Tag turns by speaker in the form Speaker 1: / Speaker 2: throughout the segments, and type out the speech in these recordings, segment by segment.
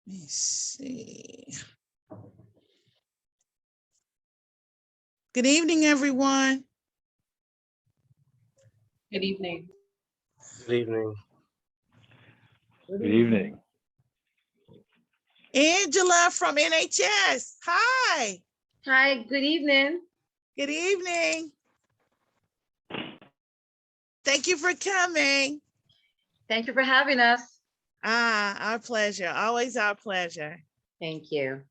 Speaker 1: Let me see. Good evening, everyone.
Speaker 2: Good evening.
Speaker 3: Good evening.
Speaker 4: Good evening.
Speaker 1: Angela from NHS. Hi.
Speaker 2: Hi, good evening.
Speaker 1: Good evening. Thank you for coming.
Speaker 2: Thank you for having us.
Speaker 1: Our pleasure. Always our pleasure.
Speaker 2: Thank you.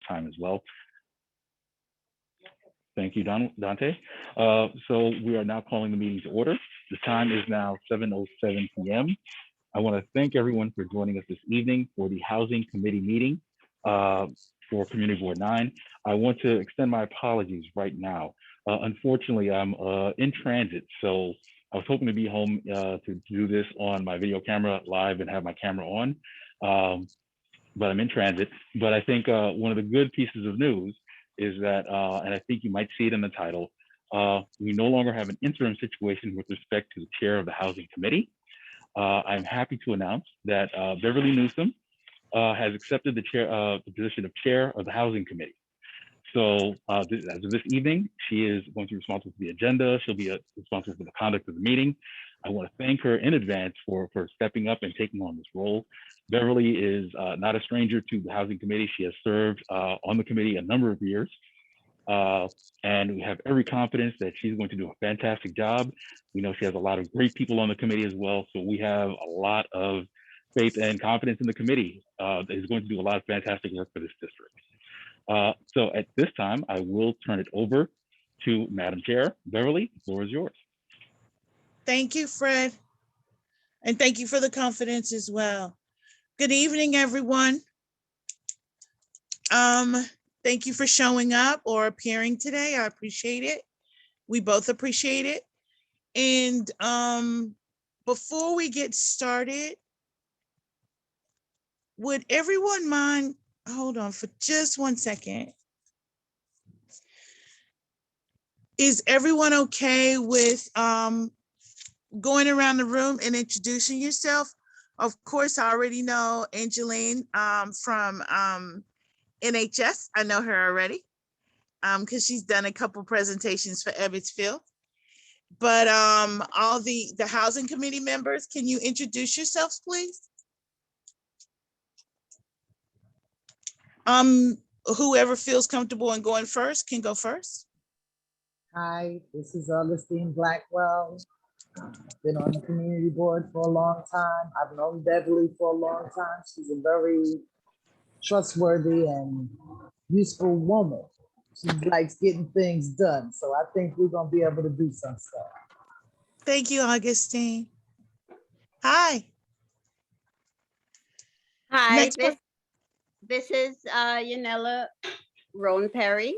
Speaker 4: Time as well. Thank you, Dante. So we are now calling the meeting to order. The time is now 7:07 p.m. I want to thank everyone for joining us this evening for the Housing Committee meeting for Community Board 9. I want to extend my apologies right now. Unfortunately, I'm in transit, so I was hoping to be home to do this on my video camera live and have my camera on, but I'm in transit. But I think one of the good pieces of news is that, and I think you might see it in the title, we no longer have an interim situation with respect to the chair of the Housing Committee. I'm happy to announce that Beverly Newsom has accepted the position of chair of the Housing Committee. So as of this evening, she is going to be responsible for the agenda. She'll be responsible for the conduct of the meeting. I want to thank her in advance for stepping up and taking on this role. Beverly is not a stranger to the Housing Committee. She has served on the committee a number of years. And we have every confidence that she's going to do a fantastic job. We know she has a lot of great people on the committee as well. So we have a lot of faith and confidence in the committee that is going to do a lot of fantastic work for this district. So at this time, I will turn it over to Madam Chair. Beverly, the floor is yours.
Speaker 1: Thank you, Fred. And thank you for the confidence as well. Good evening, everyone. Thank you for showing up or appearing today. I appreciate it. We both appreciate it. And before we get started, would everyone mind, hold on for just 1 second. Is everyone okay with going around the room and introducing yourself? Of course, I already know Angeline from NHS. I know her already because she's done a couple presentations for Evansville. But all the Housing Committee members, can you introduce yourselves, please? Whoever feels comfortable in going first can go first.
Speaker 5: Hi, this is Augustine Blackwell. Been on the community board for a long time. I've known Beverly for a long time. She's a very trustworthy and useful woman. She likes getting things done. So I think we're gonna be able to do some stuff.
Speaker 1: Thank you, Augustine. Hi.
Speaker 6: Hi,
Speaker 1: Next
Speaker 6: this is Yanela Roan Perry.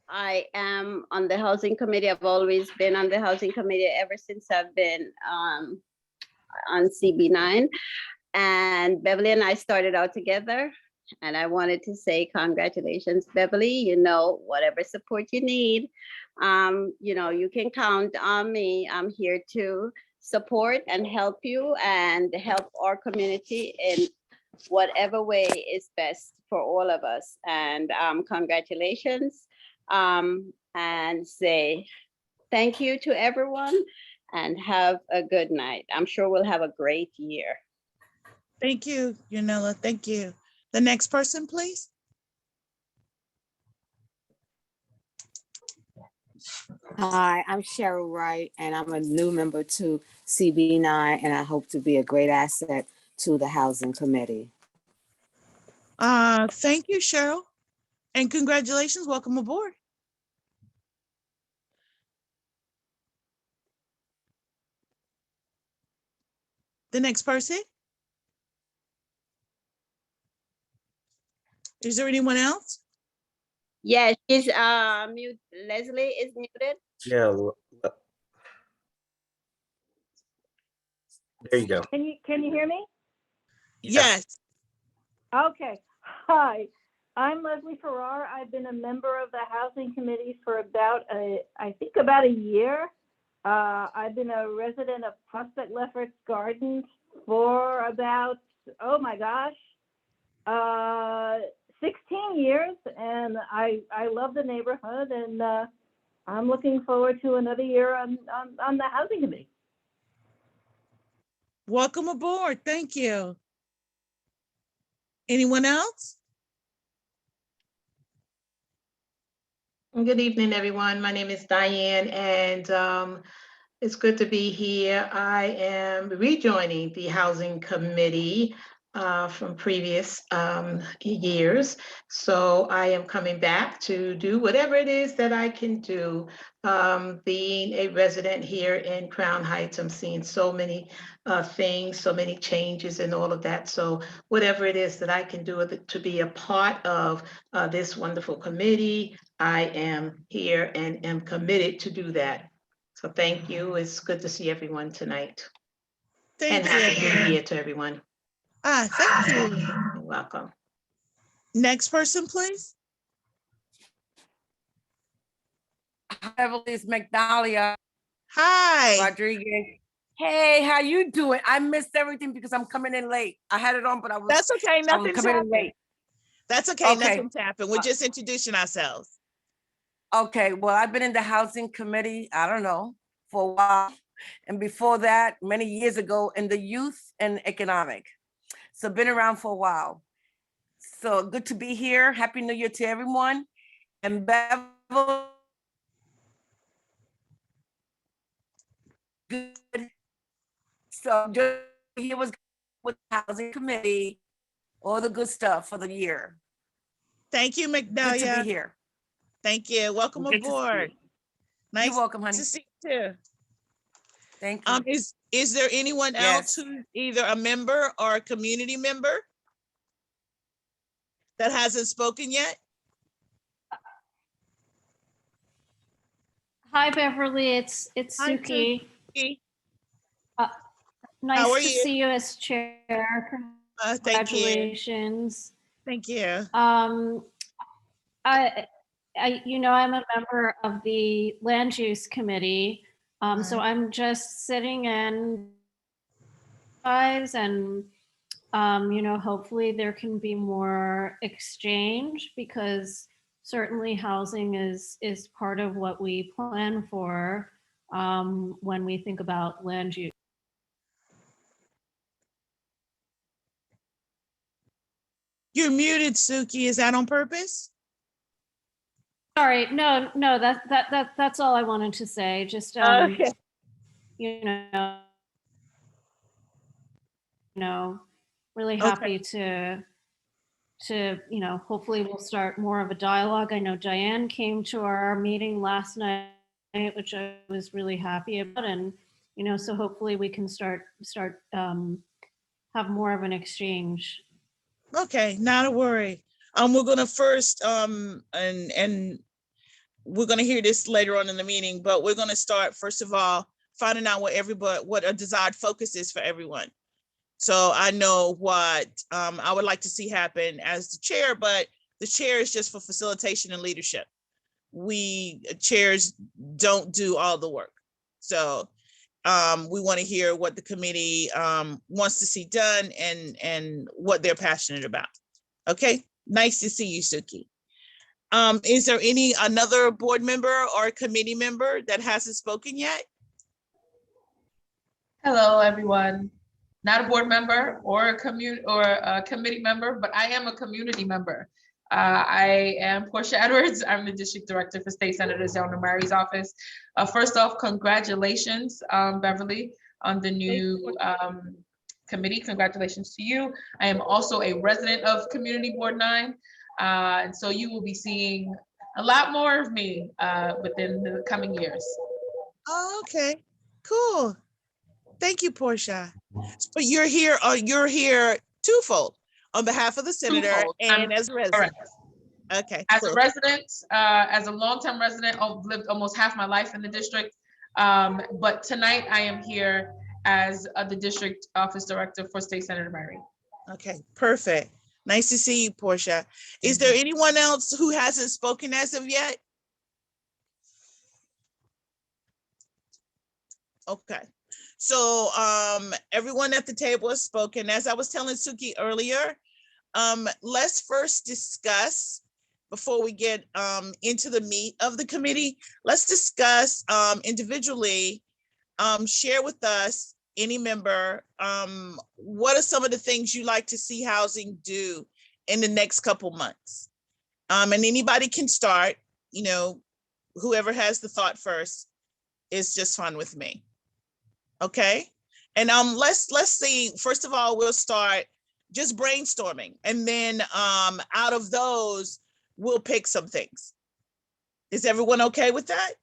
Speaker 6: I am on the housing committee. I've always been on the housing committee ever since I've been on CB9. And Beverly and I started out together. And I wanted to say congratulations, Beverly. You know, whatever support you need, you know, you can count on me. I'm here to support and help you and help our community in whatever way is best for all of us. And congratulations, and say thank you to everyone and have a good night. I'm sure we'll have a great year.
Speaker 1: Thank you, Yanela. Thank you. The next person, please.
Speaker 7: Hi, I'm Cheryl Wright, and I'm a new member to CB9, and I hope to be a great asset to the Housing Committee.
Speaker 1: Thank you, Cheryl. And congratulations. Welcome aboard. The next person. Is there anyone else?
Speaker 6: Yeah, she's mute. Leslie is muted.
Speaker 3: Yeah, there you go.
Speaker 8: Can you hear me?
Speaker 1: Yes.
Speaker 8: Okay. Hi, I'm Leslie Ferrar. I've been a member of the Housing Committee for about I think about a year. I've been a resident of Prospect Lefferts Gardens for about, oh my gosh, 16 years, and I love the neighborhood, and I'm looking forward to another year on the Housing Committee.
Speaker 1: Welcome aboard. Thank you. Anyone else?
Speaker 9: Good evening, everyone. My name is Diane, and it's good to be here. I am rejoining the Housing Committee from previous years. So I am coming back to do whatever it is that I can do. Being a resident here in Crown Heights, I'm seeing so many things, so many changes and all of that. So whatever it is that I can do to be a part of this wonderful committee, I am here and am committed to do that. So thank you. It's good to see everyone tonight.
Speaker 1: Thank
Speaker 9: And happy
Speaker 1: you.
Speaker 9: New Year to everyone.
Speaker 1: Thank you.
Speaker 9: You're welcome.
Speaker 1: Next person, please.
Speaker 10: Beverly, it's Magdalia
Speaker 1: Hi.
Speaker 10: Rodriguez. Hey, how you doing? I missed everything because I'm coming in late. I had it on, but
Speaker 1: That's okay.
Speaker 10: I'm
Speaker 1: Nothing's
Speaker 10: coming in
Speaker 1: happened.
Speaker 10: late.
Speaker 1: That's okay.
Speaker 10: Okay.
Speaker 1: Nothing's happened. We're just introducing ourselves.
Speaker 10: Okay, well, I've been in the housing committee, I don't know, for a while. And before that, many years ago, in the youth and economic. So been around for a while. So good to be here. Happy New Year to everyone. And Beverly, good. So just here was with the housing committee, all the good stuff for the year.
Speaker 1: Thank you,
Speaker 10: Good to
Speaker 1: Magdalia.
Speaker 10: be here.
Speaker 1: Thank you. Welcome
Speaker 10: Good to see
Speaker 1: aboard.
Speaker 10: you.
Speaker 1: Nice
Speaker 10: You're welcome, honey.
Speaker 1: to see you too.
Speaker 10: Thank you.
Speaker 1: Is there anyone else
Speaker 10: Yes.
Speaker 1: who's either a member or a community member that hasn't spoken yet?
Speaker 11: Hi, Beverly. It's
Speaker 1: Hi,
Speaker 11: Suki.
Speaker 1: Suki.
Speaker 11: Nice
Speaker 1: How are
Speaker 11: to
Speaker 1: you?
Speaker 11: see you as chair.
Speaker 1: Thank you.
Speaker 11: Congratulations.
Speaker 1: Thank you.
Speaker 11: You know, I'm a member of the land use committee. So I'm just sitting in and you know, hopefully there can be more exchange, because certainly housing is part of what we plan for when we think about land use.
Speaker 1: You're muted, Suki. Is that on purpose?
Speaker 11: Sorry, no, that's all I wanted to say. Just
Speaker 1: Okay.
Speaker 11: you know, really happy to you know, hopefully we'll start more of a dialogue. I know Diane came to our meeting last night, which I was really happy about, and you know, so hopefully we can start have more of an exchange.
Speaker 1: Okay, not a worry. We're gonna first and we're going to hear this later on in the meeting, but we're going to start, first of all, finding out what a desired focus is for everyone. So I know what I would like to see happen as the chair, but the chair is just for facilitation and leadership. We chairs don't do all the work. So we want to hear what the committee wants to see done and what they're passionate about. Okay, nice to see you, Suki. Is there another board member or committee member that hasn't spoken yet?
Speaker 12: Hello, everyone. Not a board member or a committee member, but I am a community member. I am Portia Edwards. I'm the district director for State Senator Zelma Murray's office. First off, congratulations, Beverly, on the new committee. Congratulations to you. I am also a resident of Community Board 9. And so you will be seeing a lot more of me within the coming years.
Speaker 1: Oh, okay, cool. Thank you, Portia. But you're here twofold, on behalf of the senator and as a resident.
Speaker 12: Correct.
Speaker 1: Okay.
Speaker 12: As
Speaker 1: cool.
Speaker 12: a resident, as a longtime resident, I've lived almost half my life in the district. But tonight I am here as the district office director for State Senator Murray.
Speaker 1: Okay, perfect. Nice to see you, Portia. Is there anyone else who hasn't spoken as of yet? Okay. So everyone at the table has spoken. As I was telling Suki earlier, let's first discuss, before we get into the meat of the committee, let's discuss individually, share with us, any member, what are some of the things you like to see housing do in the next couple months? And anybody can start, whoever has the thought first is just fine with me. Okay. And let's see, first of all, we'll start just brainstorming, and then out of those, we'll pick some things. Is everyone okay with that?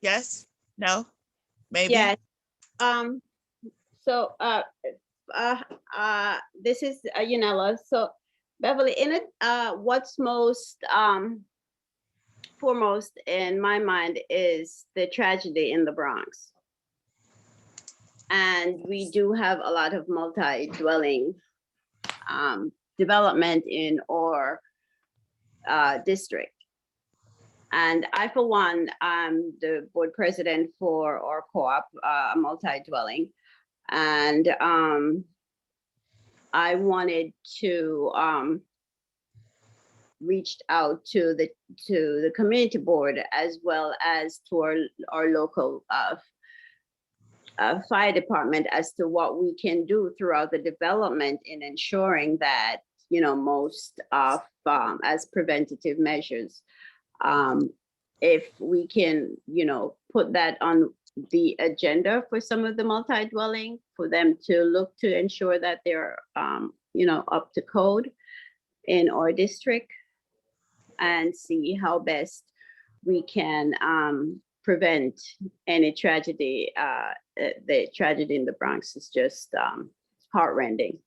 Speaker 1: Yes? No? Maybe?
Speaker 6: Yes. So this is Yanela. So Beverly, in it, what's most foremost in my mind is the tragedy in the Bronx. And we do have a lot of multi-dwelling development in our district. And I, for one, I'm the board president for our co-op, multi-dwelling. And I wanted to reach out to the community board, as well as to our local fire department, as to what we can do throughout the development in ensuring that, most of as preventative measures, if we can, put that on the agenda for some of the multi-dwelling, for them to look to ensure that they're, up to code in our district, and see how best we can prevent any tragedy. The tragedy in the Bronx is just heartrending.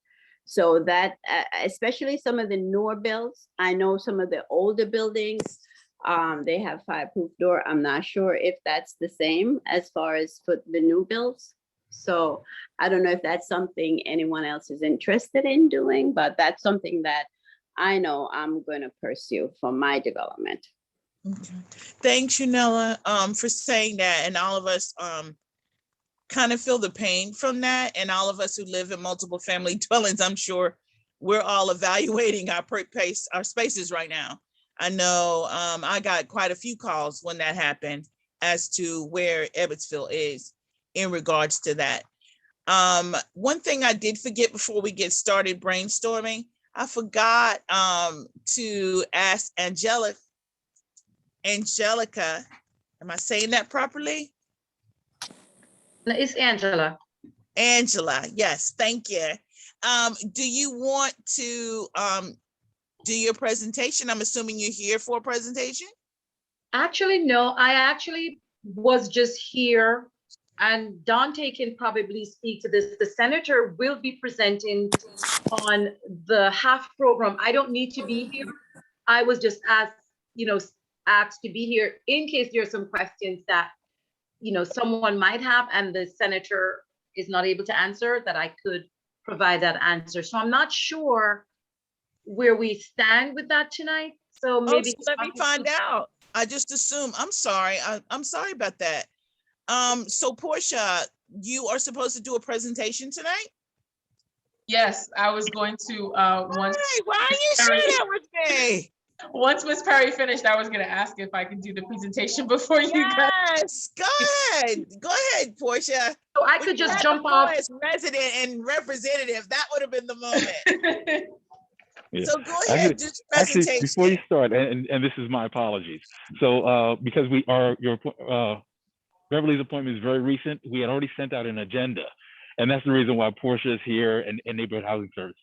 Speaker 6: So that, especially some of the newer builds, I know some of the older buildings, they have fireproof door. I'm not sure if that's the same as far as for the new builds. So I don't know if that's something anyone else is interested in doing, but that's something that I know I'm going to pursue for my development.
Speaker 1: Okay. Thanks, Yanela, for saying that. And all of us kind of feel the pain from that. And all of us who live in multiple family dwellings, I'm sure we're all evaluating our spaces right now. I know I got quite a few calls when that happened as to where Ebbetsville is in regards to that. One thing I did forget before we get started brainstorming, I forgot to ask Angelica, am I saying that properly?
Speaker 2: It's Angela.
Speaker 1: Angela, yes, thank you. Do you want to do your presentation? I'm assuming you're here for a presentation?
Speaker 2: Actually, no, I actually was just here and Dante can probably speak to this. The senator will be presenting on the HAF program. I don't need to be here. I was just asked, asked to be here in case there are some questions that, someone might have and the senator is not able to answer, that I could provide that answer. So I'm not sure where we stand with that tonight. So maybe
Speaker 1: so let me find out. I just assume. I'm sorry. I'm sorry about that. So Portia, you are supposed to do a presentation tonight?
Speaker 12: Yes, I was going to, once.
Speaker 1: Why are you sharing that with me?
Speaker 12: Once Ms. Perry finished, I was gonna ask if I could do the presentation before you guys.
Speaker 1: Yes, go ahead. Go ahead, Portia.
Speaker 2: So I could just jump off.
Speaker 1: As resident and representative, that would have been the moment.
Speaker 4: Yeah.
Speaker 1: So go ahead, do the presentation.
Speaker 4: Actually, before you start, and this is my apologies. So because Beverly's appointment is very recent, we had already sent out an agenda. And that's the reason why Portia is here and Neighborhood Housing Services.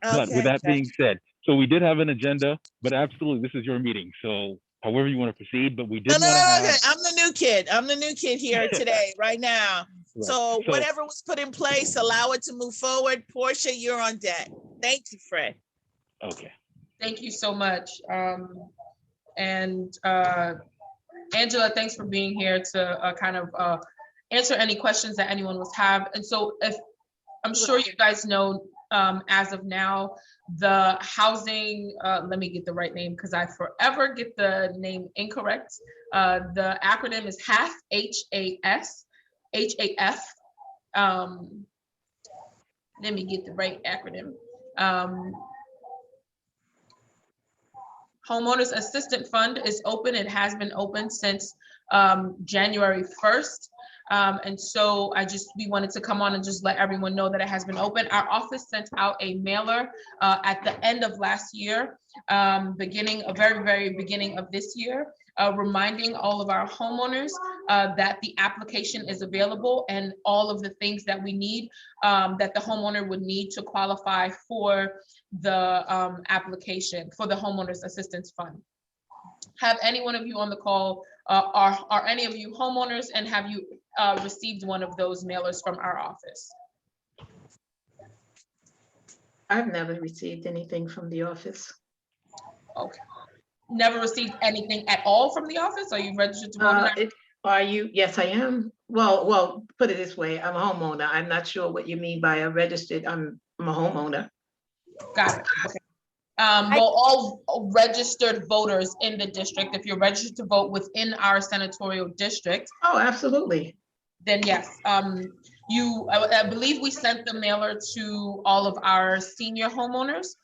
Speaker 4: But with that being said, so we did have an agenda, but absolutely, this is your meeting. So however you want to proceed, but we did want to have.
Speaker 1: Okay. I'm the new kid. I'm the new kid here today, right now.
Speaker 4: Right.
Speaker 1: So whatever was put in place, allow it to move forward. Portia, you're on deck. Thank you, Fred.
Speaker 4: Okay.
Speaker 12: Thank you so much. And Angela, thanks for being here to kind of answer any questions that anyone must have. And so if I'm sure you guys know, as of now, the housing, let me get the right name because I forever get the name incorrect. The acronym is HAF, H-A-S, H-A-F. Let me get the right acronym. Homeowners Assistance Fund is open. It has been open since January 1st. And so we wanted to come on and just let everyone know that it has been open. Our office sent out a mailer at the end of last year, very beginning of this year, reminding all of our homeowners that the application is available and all of the things that we need, that the homeowner would need to qualify for the application for the Homeowners Assistance Fund. Have any one of you on the call, are any of you homeowners, and have you received one of those mailers from our office?
Speaker 9: I've never received anything from the office.
Speaker 12: Okay. Never received anything at all from the office? Are you registered to vote?
Speaker 9: Are you? Yes, I am. Well, put it this way, I'm a homeowner. I'm not sure what you mean by a registered, I'm a homeowner.
Speaker 12: Got it. Okay. Well, all registered voters in the district, if you're registered to vote within our senatorial district.
Speaker 9: Oh, absolutely.
Speaker 12: Then yes, I believe we sent the mailer to all of our senior homeowners,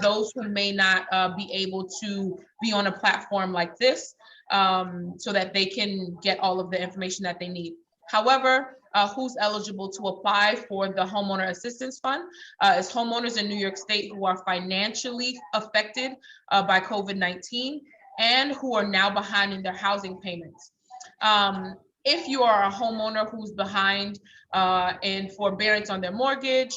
Speaker 12: those who may not be able to be on a platform like this, so that they can get all of the information that they need. However, who's eligible to apply for the Homeowner Assistance Fund is homeowners in New York State who are financially affected by COVID-19 and who are now behind in their housing payments. If you are a homeowner who's behind in forbearance on their mortgage,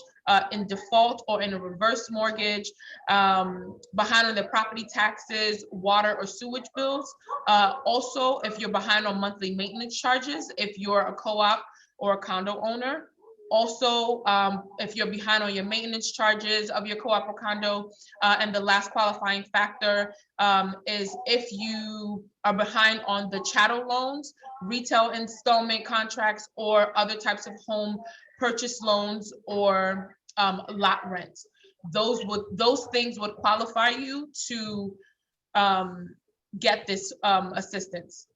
Speaker 12: in default or in a reverse mortgage, behind on their property taxes, water or sewage bills. Also, if you're behind on monthly maintenance charges, if you're a co-op or a condo owner. Also, if you're behind on your maintenance charges of your co-op or condo, and the last qualifying factor is if you are behind on the chattel loans, retail installment contracts, or other types of home purchase loans or lot rents. Those things would qualify you to get this assistance.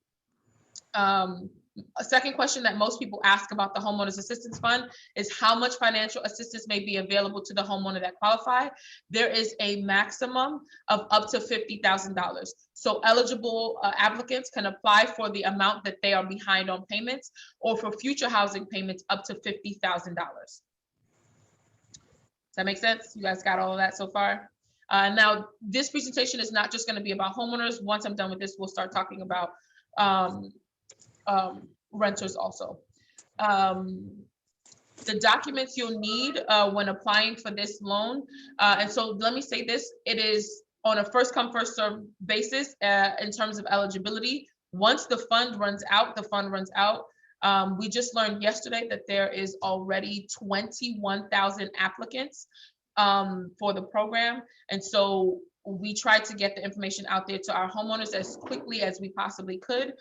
Speaker 12: A second question that most people ask about the Homeowners Assistance Fund is how much financial assistance may be available to the homeowner that qualify. There is a maximum of up to $50,000. So eligible applicants can apply for the amount that they are behind on payments, or for future housing payments up to $50,000. Does that make sense? You guys got all of that so far? Now, this presentation is not just going to be about homeowners. Once I'm done with this, we'll start talking about renters also. The documents you'll need when applying for this loan. And so let me say this, it is on a first come, first served basis in terms of eligibility. Once the fund runs out, the fund runs out. We just learned yesterday that there is already 21,000 applicants for the program. And so we tried to get the information out there to our homeowners as quickly as we possibly could,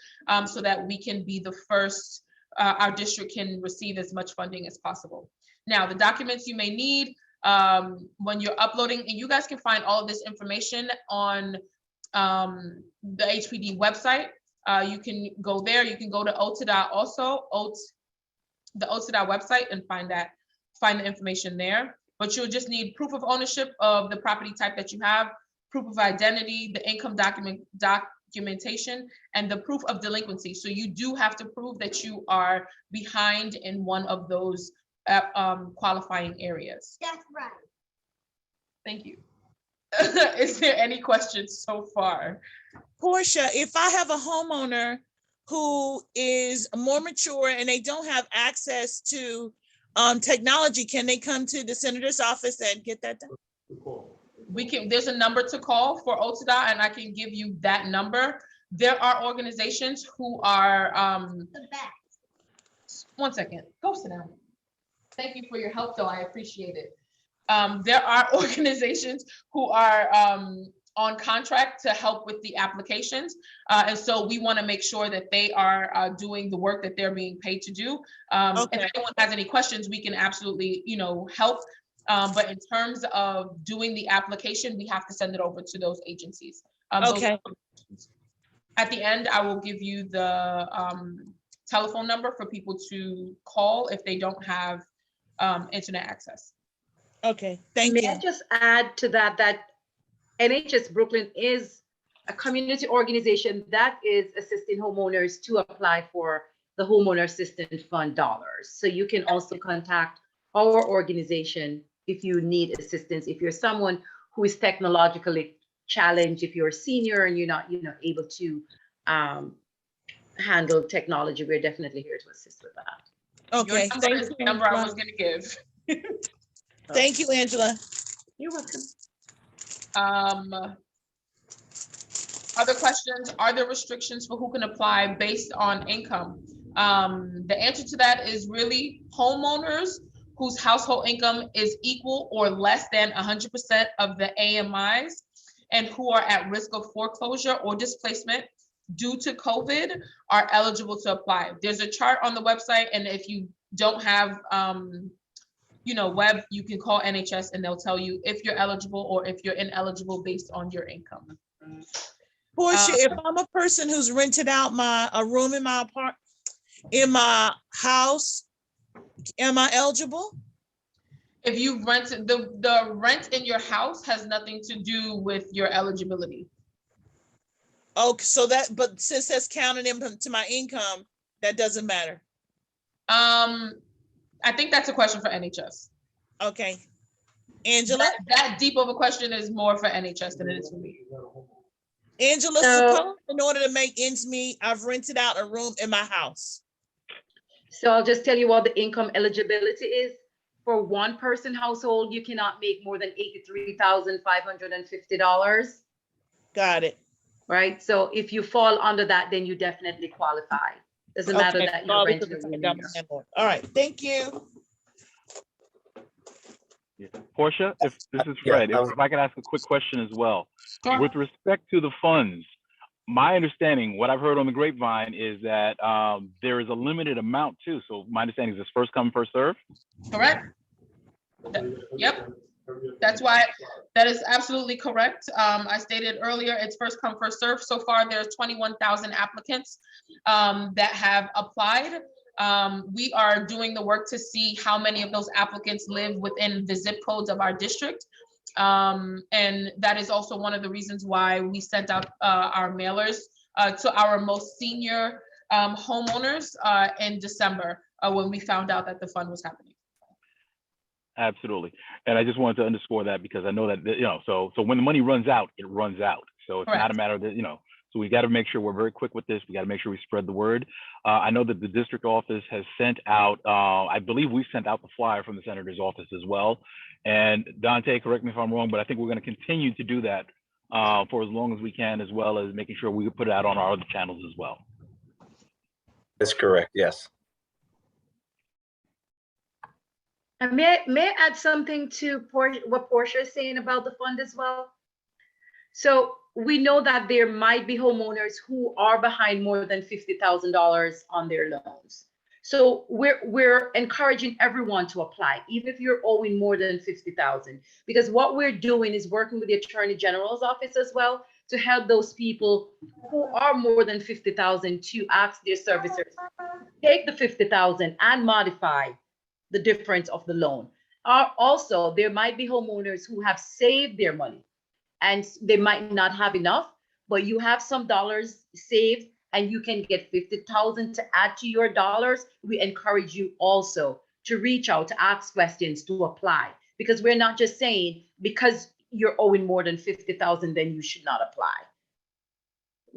Speaker 12: so that we can be the first, our district can receive as much funding as possible. Now, the documents you may need when you're uploading, and you guys can find all of this information on the HPD website. You can go there, you can go to OTDA also, the OTDA website, and find the information there. But you'll just need proof of ownership of the property type that you have, proof of identity, the income documentation, and the proof of delinquency. So you do have to prove that you are behind in one of those qualifying areas.
Speaker 13: That's right.
Speaker 12: Thank you. Is there any questions so far?
Speaker 1: Portia, if I have a homeowner who is more mature and they don't have access to technology, can they come to the senator's office and get that done?
Speaker 12: There's a number to call for OTDA, and I can give you that number. There are organizations who are, one second, go sit down. Thank you for your help, though, I appreciate it. There are organizations who are on contract to help with the applications. And so we want to make sure that they are doing the work that they're being paid to do.
Speaker 1: Okay.
Speaker 12: If anyone has any questions, we can absolutely, help. But in terms of doing the application, we have to send it over to those agencies.
Speaker 1: Okay.
Speaker 12: At the end, I will give you the telephone number for people to call if they don't have internet access.
Speaker 1: Okay, thank
Speaker 2: May
Speaker 1: you.
Speaker 2: I just add to that, that NHS Brooklyn is a community organization that is assisting homeowners to apply for the Homeowner Assistance Fund dollars. So you can also contact our organization if you need assistance, if you're someone who is technologically challenged, if you're a senior and you're not, able to handle technology, we're definitely here to assist with that.
Speaker 1: Okay,
Speaker 12: Your
Speaker 1: thank
Speaker 12: is
Speaker 1: you,
Speaker 12: the number I
Speaker 1: Angela.
Speaker 12: was gonna give.
Speaker 1: Thank you, Angela.
Speaker 2: You're welcome.
Speaker 12: Other questions? Are there restrictions for who can apply based on income? The answer to that is really homeowners whose household income is equal or less than 100% of the AMIs and who are at risk of foreclosure or displacement due to COVID are eligible to apply. There's a chart on the website, and if you don't have web, you can call NHS and they'll tell you if you're eligible or if you're ineligible based on your income.
Speaker 1: Portia, if I'm a person who's rented out a room in my house, am I eligible?
Speaker 12: If you rented, the rent in your house has nothing to do with your eligibility.
Speaker 1: Okay, but since that's counted into my income, that doesn't matter.
Speaker 12: I think that's a question for NHS.
Speaker 1: Okay. Angela?
Speaker 12: That deep of a question is more for NHS than it is for me.
Speaker 1: Angela,
Speaker 2: So-
Speaker 1: suppose in order to make ends meet, I've rented out a room in my house.
Speaker 2: So I'll just tell you what the income eligibility is. For one person household, you cannot make more than $83,550.
Speaker 1: Got it.
Speaker 2: Right? So if you fall under that, then you definitely qualify. Doesn't matter
Speaker 1: Okay,
Speaker 2: that you're
Speaker 1: all
Speaker 2: renting a room in your house.
Speaker 1: right, thank you.
Speaker 4: Portia, if this is
Speaker 3: Yeah,
Speaker 4: Fred, if I could ask a quick question as well.
Speaker 12: Sure.
Speaker 4: With respect to the funds, my understanding, what I've heard on the grapevine is that there is a limited amount too. So my understanding is this first come, first serve.
Speaker 12: Correct? Yep. That's why, that is absolutely correct. I stated earlier, it's first come, first serve. So far, there's 21,000 applicants that have applied. We are doing the work to see how many of those applicants live within the zip codes of our district. And that is also one of the reasons why we sent out our mailers to our most senior homeowners in December when we found out that the fund was happening.
Speaker 4: Absolutely. And I just wanted to underscore that because I know that, so when the money runs out, it runs out. So it's not a matter of that, so we got to make sure we're very quick with this. We got to make sure we spread the word. I know that the district office has sent out, I believe we sent out the flyer from the senator's office as well. And Dante, correct me if I'm wrong, but I think we're going to continue to do that for as long as we can, as well as making sure we put it out on our other channels as well.
Speaker 3: That's correct, yes.
Speaker 2: And may I add something to what Portia is saying about the fund as well? So we know that there might be homeowners who are behind more than $50,000 on their loans. So we're encouraging everyone to apply, even if you're owing more than 50,000, because what we're doing is working with the Attorney General's office as well to help those people who are more than 50,000 to ask their servicers, take the 50,000 and modify the difference of the loan. Also, there might be homeowners who have saved their money and they might not have enough, but you have some dollars saved and you can get 50,000 to add to your dollars. We encourage you also to reach out, to ask questions, to apply, because we're not just saying because you're owing more than 50,000, then you should not apply.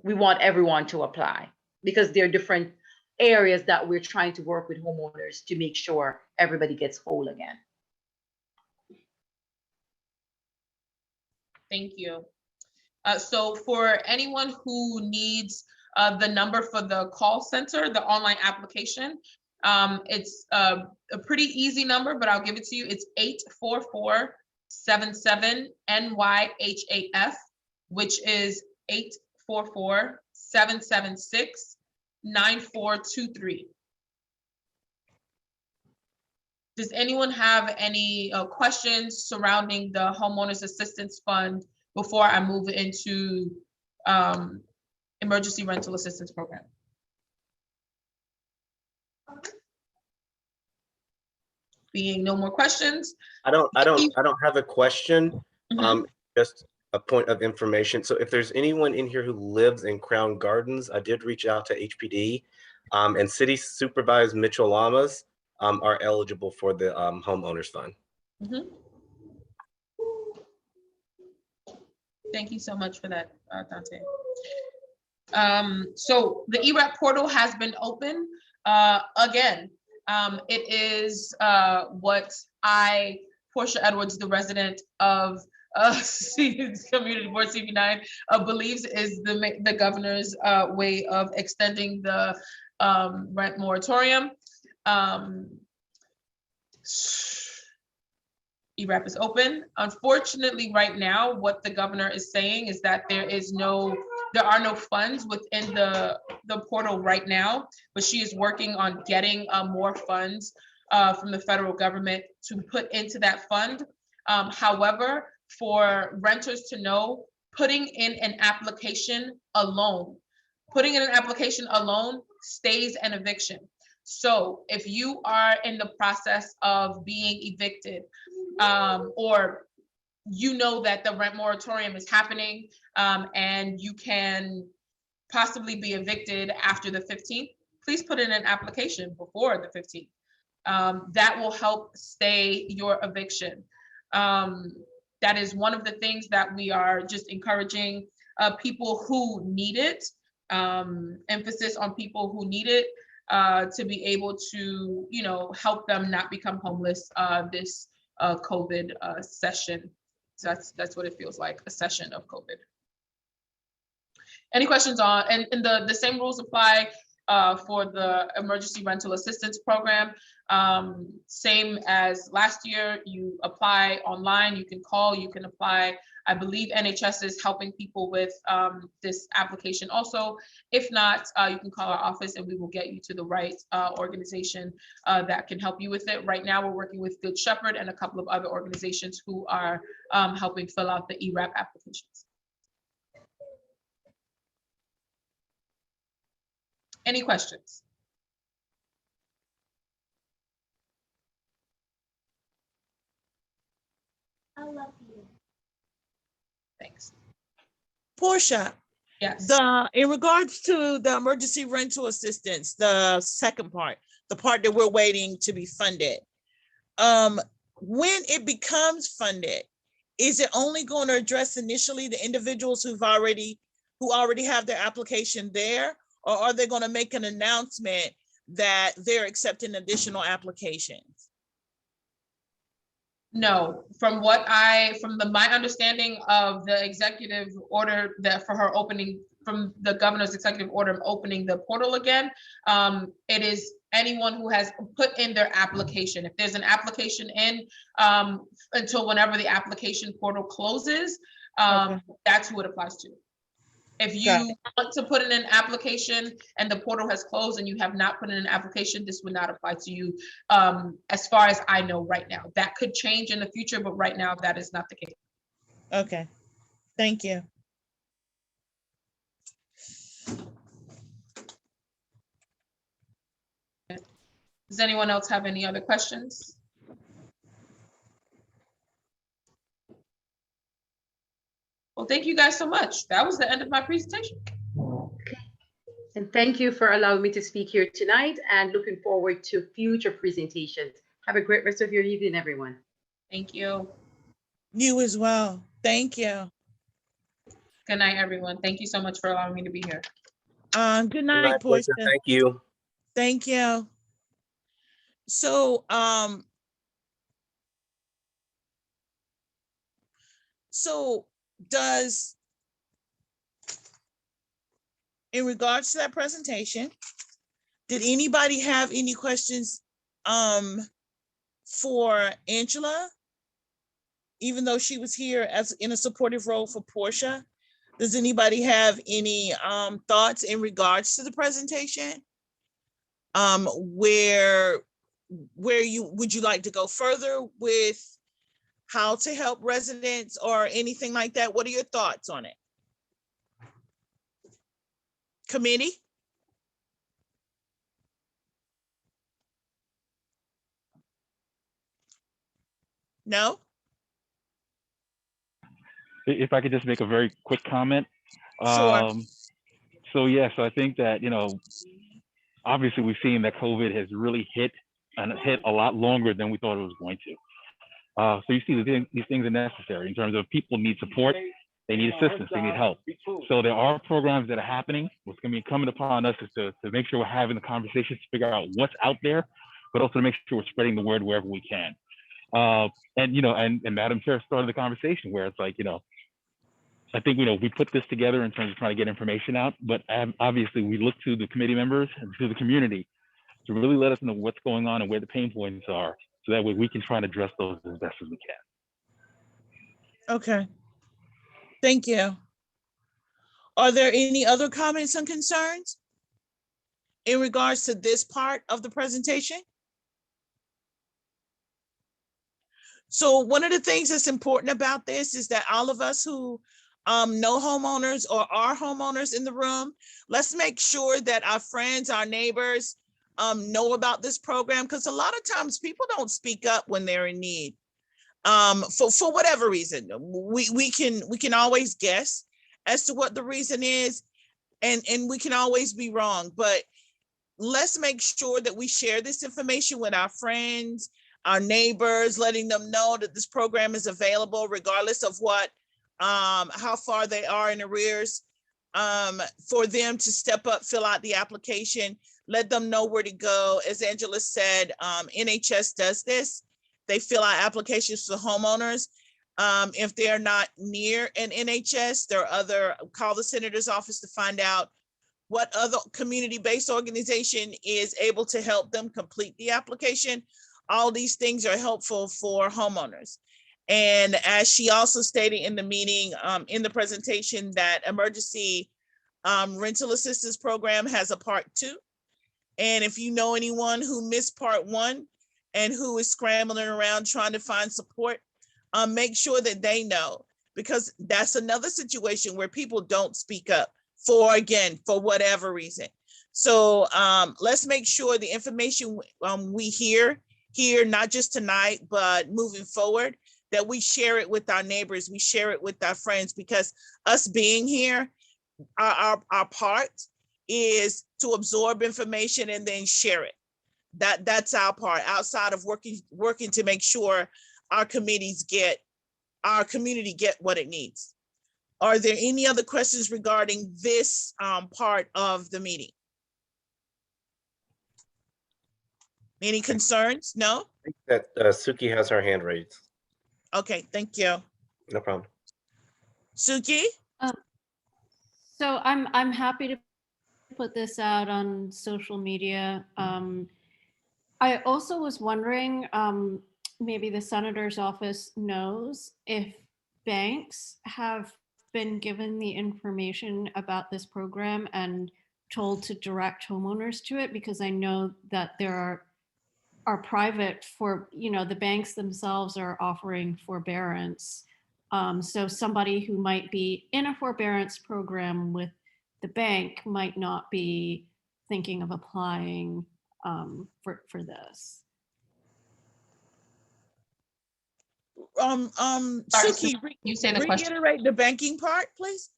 Speaker 2: We want everyone to apply because there are different areas that we're trying to work with homeowners to make sure everybody gets whole again.
Speaker 12: Thank you. So for anyone who needs the number for the call center, the online application, it's a pretty easy number, but I'll give it to you. It's 844-77-NYHAF, which is 844-776-9423. Does anyone have any questions surrounding the Homeowners Assistance Fund before I move into Emergency Rental Assistance Program? Being no more questions.
Speaker 3: I don't have a question. Just a point of information. So if there's anyone in here who lives in Crown Gardens, I did reach out to HPD, and City Supervisor Mitchell Lamas are eligible for the Homeowners Fund.
Speaker 12: Thank you so much for that, Dante. So the ERAP portal has been open again. It is what Portia Edwards, the resident of Community Board CB9, believes is the governor's way of extending the rent moratorium. ERAP is open. Unfortunately, right now, what the governor is saying is that there are no funds within the portal right now, but she is working on getting more funds from the federal government to put into that fund. However, for renters to know, putting in an application alone stays an eviction. So if you are in the process of being evicted, or you know that the rent moratorium is happening, and you can possibly be evicted after the 15th, please put in an application before the 15th. That will help stay your eviction. That is one of the things that we are just encouraging people who need it, emphasis on people who need it, to be able to, help them not become homeless this COVID session. So that's what it feels like, a session of COVID. Any questions on, and the same rules apply for the Emergency Rental Assistance Program. Same as last year, you apply online, you can call, you can apply. I believe NHS is helping people with this application also. If not, you can call our office and we will get you to the right organization that can help you with it. Right now, we're working with Good Shepherd and a couple of other organizations who are helping fill out the ERAP applications. Any questions?
Speaker 8: I love you.
Speaker 12: Thanks.
Speaker 1: Portia,
Speaker 12: Yes.
Speaker 1: in regards to the emergency rental assistance, the second part, the part that we're waiting to be funded, when it becomes funded, is it only going to address initially the individuals who already have their application there, or are they going to make an announcement that they're accepting additional applications?
Speaker 12: No, from my understanding of the executive order that for her opening from the governor's executive order of opening the portal again, it is anyone who has put in their application. If there's an application in, until whenever the application portal closes, that's who it applies to. If you want to put in an application and the portal has closed and you have not put in an application, this would not apply to you, as far as I know right now. That could change in the future, but right now that is not the case.
Speaker 1: Okay, thank you.
Speaker 12: Does anyone else have any other questions? Well, thank you guys so much. That was the end of my presentation.
Speaker 2: And thank you for allowing me to speak here tonight, and looking forward to future presentations. Have a great rest of your evening, everyone.
Speaker 12: Thank you.
Speaker 1: You as well. Thank you.
Speaker 12: Good night, everyone. Thank you so much for allowing me to be here.
Speaker 1: Good night, Portia.
Speaker 3: Thank you.
Speaker 1: Thank you. So, in regards to that presentation, did anybody have any questions for Angela? Even though she was here as in a supportive role for Portia, does anybody have any thoughts in regards to the presentation? Where would you like to go further with how to help residents or anything like that? What are your thoughts on it? Committee? No?
Speaker 4: If I could just make a very quick comment.
Speaker 1: Sure.
Speaker 4: So yes, I think that, obviously we've seen that COVID has really hit a lot longer than we thought it was going to. So you see these things are necessary in terms of people need support, they need assistance, they need help. So there are programs that are happening. What's going to be incumbent upon us is to make sure we're having the conversations to figure out what's out there, but also to make sure we're spreading the word wherever we can. And Madam Chair started the conversation where it's like, I think, we put this together in terms of trying to get information out, but obviously we look to the committee members and to the community to really let us know what's going on and where the pain points are, so that way we can try and address those as best as we can.
Speaker 1: Okay. Thank you. Are there any other comments and concerns in regards to this part of the presentation? So one of the things that's important about this is that all of us who know homeowners or are homeowners in the room, let's make sure that our friends, our neighbors know about this program, because a lot of times people don't speak up when they're in need. For whatever reason, we can always guess as to what the reason is, and we can always be wrong, but let's make sure that we share this information with our friends, our neighbors, letting them know that this program is available regardless of what, how far they are in arrears, for them to step up, fill out the application, let them know where to go. As Angela said, NHS does this. They fill out applications for homeowners. If they're not near an NHS, there are call the senator's office to find out what other community-based organization is able to help them complete the application. All these things are helpful for homeowners. And as she also stated in the meeting, in the presentation, that emergency rental assistance program has a part 2. And if you know anyone who missed part 1 and who is scrambling around trying to find support, make sure that they know, because that's another situation where people don't speak up for whatever reason. So let's make sure the information we hear here, not just tonight, but moving forward, that we share it with our neighbors, we share it with our friends, because us being here, our part is to absorb information and then share it. That's our part, outside of working to make sure our community get what it needs. Are there any other questions regarding this part of the meeting? Any concerns? No?
Speaker 3: I think that Suki has her hand raised.
Speaker 1: Okay, thank you.
Speaker 3: No problem.
Speaker 1: Suki?
Speaker 11: So I'm happy to put this out on social media. I also was wondering, maybe the senator's office knows if banks have been given the information about this program and told to direct homeowners to it, because I know that there are private for, the banks themselves are offering forbearance. So somebody who might be in a forbearance program with the bank might not be thinking of applying for this.
Speaker 12: Sorry,
Speaker 1: Suki,
Speaker 12: you say the question.
Speaker 1: reiterate the banking part, please.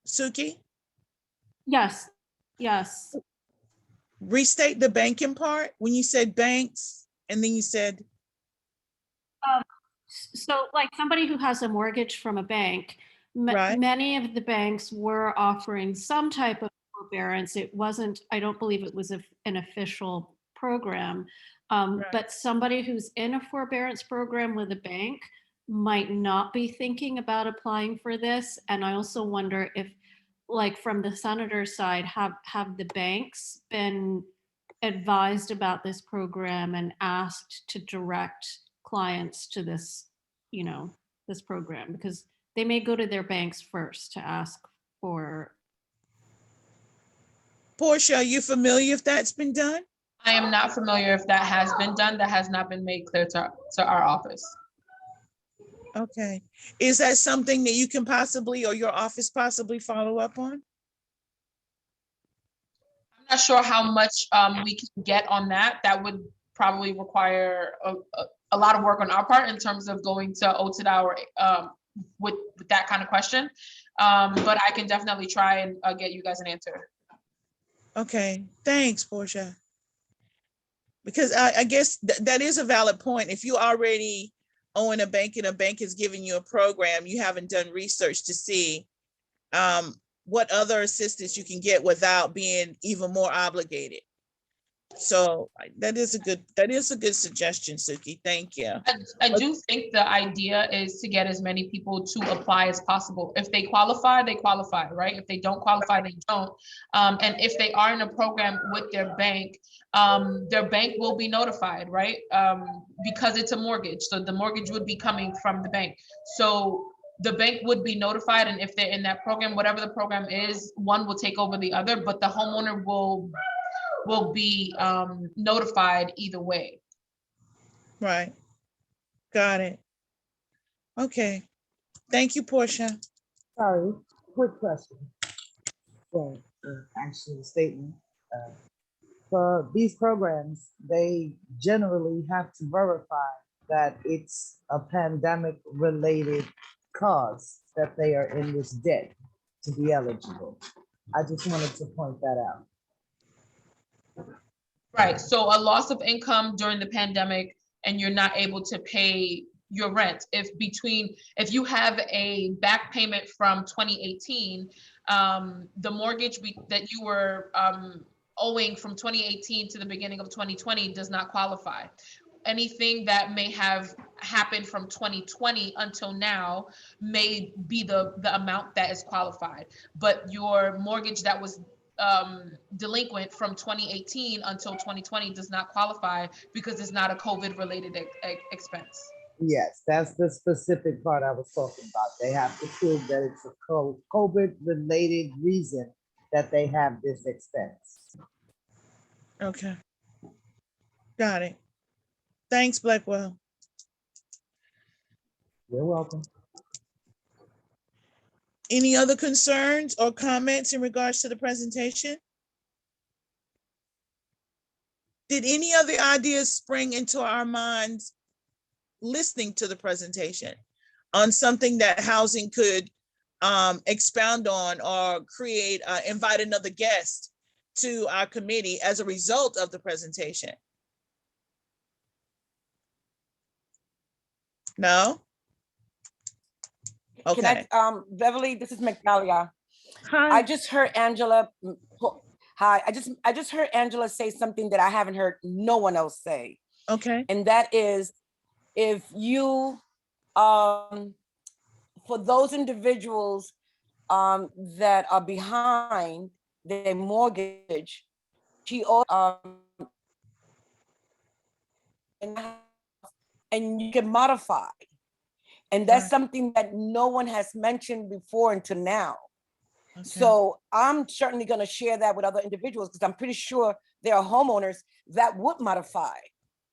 Speaker 1: Suki,
Speaker 11: Yes, yes.
Speaker 1: restate the banking part when you said banks, and then you said,
Speaker 11: So like somebody who has a mortgage from a bank,
Speaker 1: Right.
Speaker 11: many of the banks were offering some type of forbearance. It wasn't, I don't believe it was an official program.
Speaker 1: Right.
Speaker 11: But somebody who's in a forbearance program with a bank might not be thinking about applying for this. And I also wonder if, like from the senator's side, have the banks been advised about this program and asked to direct clients to this, this program? Because they may go to their banks first to ask for.
Speaker 1: Portia, are you familiar if that's been done?
Speaker 12: I am not familiar if that has been done. That has not been made clear to our office.
Speaker 1: Okay. Is that something that you can possibly, or your office possibly follow up on?
Speaker 12: I'm not sure how much we can get on that. That would probably require a lot of work on our part in terms of going to OTDA or with that kind of question. But I can definitely try and get you guys an answer.
Speaker 1: Okay, thanks, Portia. Because I guess that is a valid point. If you already own a bank and a bank is giving you a program, you haven't done research to see what other assistance you can get without being even more obligated. So that is a good suggestion, Suki. Thank you.
Speaker 12: I do think the idea is to get as many people to apply as possible. If they qualify, they qualify, right? If they don't qualify, they don't. And if they are in a program with their bank will be notified, right? Because it's a mortgage. So the mortgage would be coming from the bank. So the bank would be notified. And if they're in that program, whatever the program is, one will take over the other, but the homeowner will be notified either way.
Speaker 1: Right. Got it. Okay. Thank you, Portia.
Speaker 5: Sorry, quick question. Well, actually, a statement. For these programs, they generally have to verify that it's a pandemic-related cause that they are in this debt to be eligible. I just wanted to point that out.
Speaker 12: Right, so a loss of income during the pandemic and you're not able to pay your rent. If you have a back payment from 2018, the mortgage that you were owing from 2018 to the beginning of 2020 does not qualify. Anything that may have happened from 2020 until now may be the amount that is qualified, but your mortgage that was delinquent from 2018 until 2020 does not qualify because it's not a COVID related expense.
Speaker 5: Yes, that's the specific part I was talking about. They have to prove that it's a COVID related reason that they have this expense.
Speaker 1: Okay. Got it. Thanks, Blackwell.
Speaker 5: You're welcome.
Speaker 1: Any other concerns or comments in regards to the presentation? Did any other ideas spring into our minds listening to the presentation on something that housing could expound on or create, invite another guest to our committee as a result of the presentation? No? Okay.
Speaker 10: Can I, Beverly, this is Magdalia.
Speaker 1: Hi.
Speaker 10: I just heard Angela, hi, I just heard Angela say something that I haven't heard no one else say.
Speaker 1: Okay.
Speaker 10: And that is, if you for those individuals that are behind their mortgage, she also and you can modify. And that's something that no one has mentioned before until now.
Speaker 1: Okay.
Speaker 10: So I'm certainly going to share that with other individuals because I'm pretty sure there are homeowners that would modify,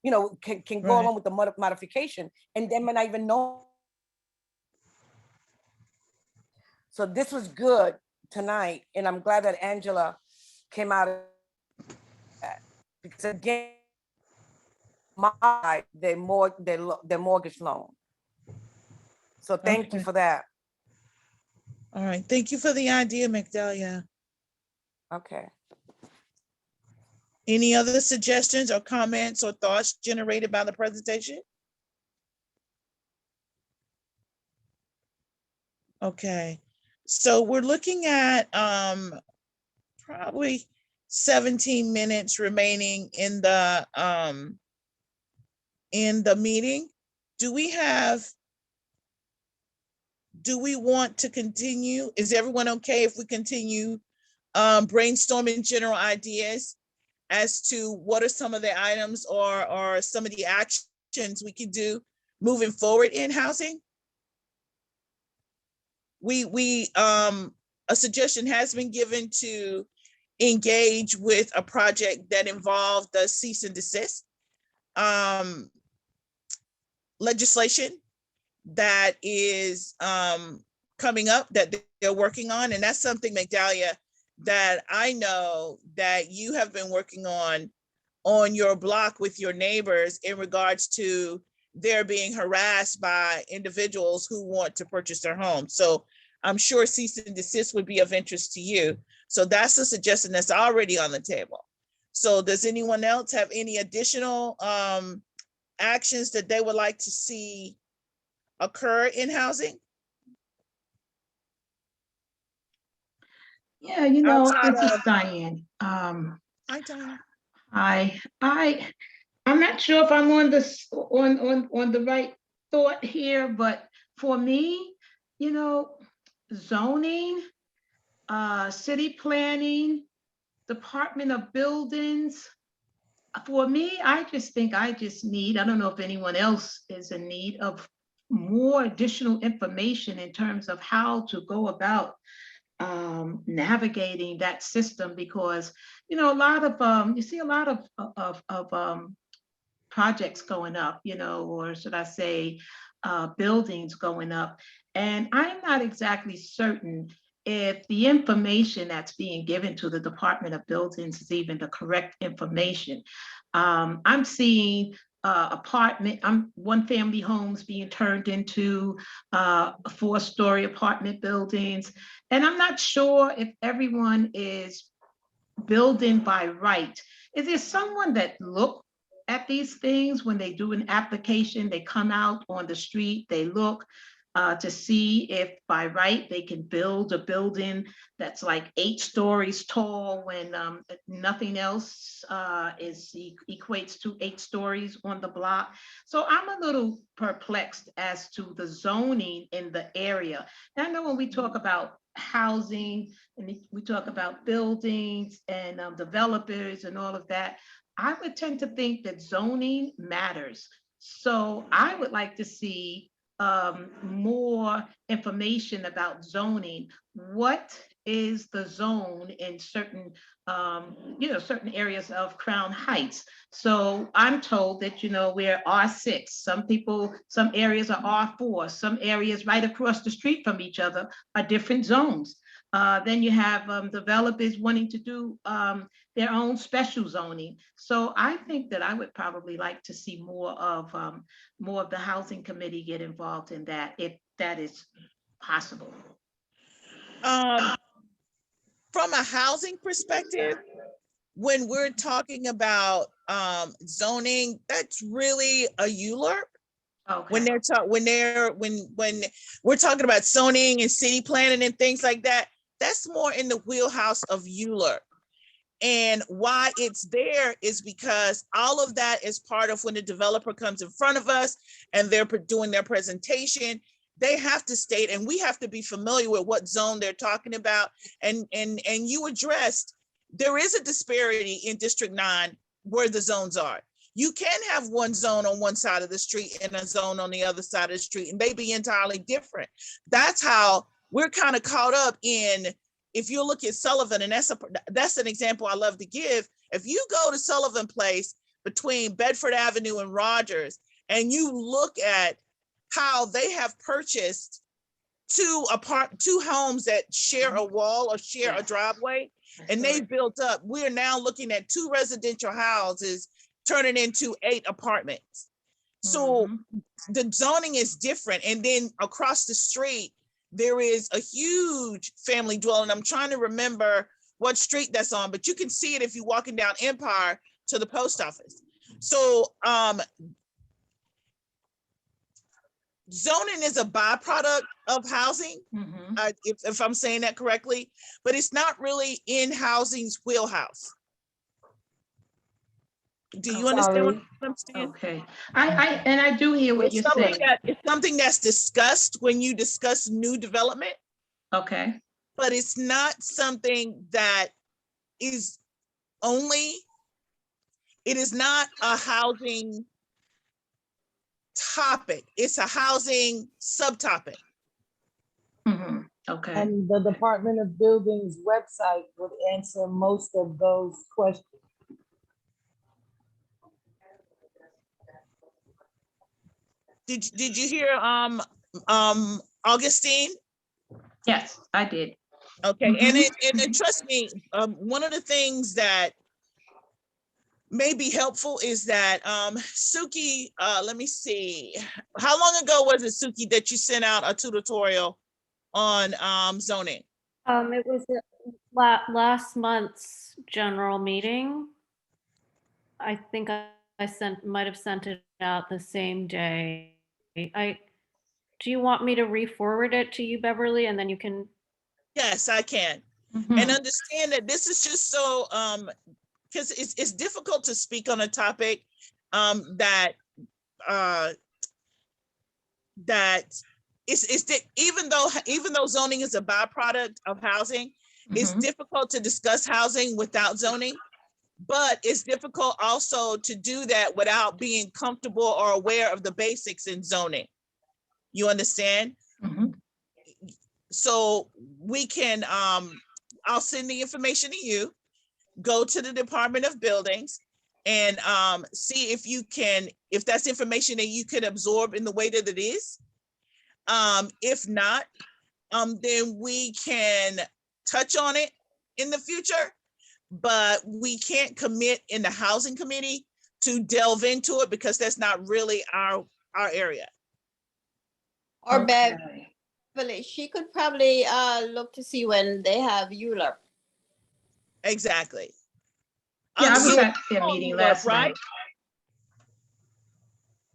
Speaker 10: you know, can go
Speaker 1: Right.
Speaker 10: along with the modification, and they might not even know. So this was good tonight, and I'm glad that Angela came out of that, because again, their mortgage loan. So thank you
Speaker 1: Okay.
Speaker 10: for that.
Speaker 1: All right. Thank you for the idea, Migdalia.
Speaker 10: Okay.
Speaker 1: Any other suggestions or comments or thoughts generated by the presentation? Okay. So we're looking at probably 17 minutes remaining in the meeting. Do we want to continue? Is everyone okay if we continue brainstorming general ideas as to what are some of the items or some of the actions we can do moving forward in housing? A suggestion has been given to engage with a project that involved the cease and desist legislation that is coming up that they're working on. And that's something, Migdalia, that I know that you have been working on your block with your neighbors in regards to they're being harassed by individuals who want to purchase their home. So I'm sure cease and desist would be of interest to you. So that's a suggestion that's already on the table. So does anyone else have any additional actions that they would like to see occur in housing?
Speaker 9: Yeah, you know,
Speaker 1: Outside
Speaker 9: this is
Speaker 1: of-
Speaker 9: Diane.
Speaker 1: Hi, Diane.
Speaker 9: I'm not sure if I'm on the right thought here, but for me, you know, zoning, city planning, Department of Buildings. For me, I just think I don't know if anyone else is in need of more additional information in terms of how to go about navigating that system, because you know, a lot of you see a lot of projects going up, you know, or should I say buildings going up, and I'm not exactly certain if the information that's being given to the Department of Buildings is even the correct information. I'm seeing one family homes being turned into 4-story apartment buildings. And I'm not sure if everyone is building by right. Is there someone that look at these things when they do an application? They come out on the street, they look to see if by right they can build a building that's like 8 stories tall when nothing else equates to 8 stories on the block. So I'm a little perplexed as to the zoning in the area. And I know when we talk about housing and we talk about buildings and developers and all of that, I would tend to think that zoning matters. So I would like to see more information about zoning. What is the zone in certain, certain areas of Crown Heights? So I'm told that, you know, we're R6. Some areas are R4. Some areas right across the street from each other are different zones. Then you have developers wanting to do their own special zoning. So I think that I would probably like to see more of the housing committee get involved in that, if that is possible.
Speaker 1: From a housing perspective, when we're talking about zoning, that's really a ULURP.
Speaker 9: Okay.
Speaker 1: When we're talking about zoning and city planning and things like that, that's more in the wheelhouse of ULURP. And why it's there is because all of that is part of when the developer comes in front of us and they're doing their presentation. they have to state, and we have to be familiar with what zone they're talking about. And you addressed, there is a disparity in District 9 where the zones are. You can have one zone on one side of the street and a zone on the other side of the street, and they be entirely different. That's how we're kind of caught up in, if you look at Sullivan, and that's an example I love to give. If you go to Sullivan Place between Bedford Avenue and Rogers, and you look at how they have purchased two homes that share a wall or share a driveway, and they built up, we're now looking at 2 residential houses turning into 8 apartments. So the zoning is different. And then across the street, there is a huge family dwelling. I'm trying to remember what street that's on, but you can see it if you're walking down Empire to the post office. So zoning is a byproduct of housing, if I'm saying that correctly, but it's not really in housing's wheelhouse. Do you understand what I'm saying?
Speaker 9: Okay, I do hear what you're saying.
Speaker 1: It's something that's discussed when you discuss new development.
Speaker 9: Okay.
Speaker 1: But it's not something that is only, it is not a housing topic. It's a housing subtopic.
Speaker 9: Okay.
Speaker 5: And the Department of Buildings website would answer most of those questions.
Speaker 1: Did you hear Augustine?
Speaker 9: Yes, I did.
Speaker 1: Okay, and trust me, one of the things that may be helpful is that Suki, let me see, how long ago was it, Suki, that you sent out a tutorial on zoning?
Speaker 11: It was last month's general meeting. I think I might have sent it out the same day. Do you want me to re-forward it to you, Beverly, and then you can?
Speaker 1: Yes, I can. And understand that this is just so, because it's difficult to speak on a topic that even though zoning is a byproduct of housing, it's difficult to discuss housing without zoning. But it's difficult also to do that without being comfortable or aware of the basics in zoning. You understand? So we can, I'll send the information to you, go to the Department of Buildings and see if you can, if that's information that you could absorb in the way that it is. If not, then we can touch on it in the future, but we can't commit in the housing committee to delve into it because that's not really our area.
Speaker 6: Or Beverly, she could probably look to see when they have ULURP.
Speaker 1: Exactly.
Speaker 9: Yeah, I was at their meeting last night.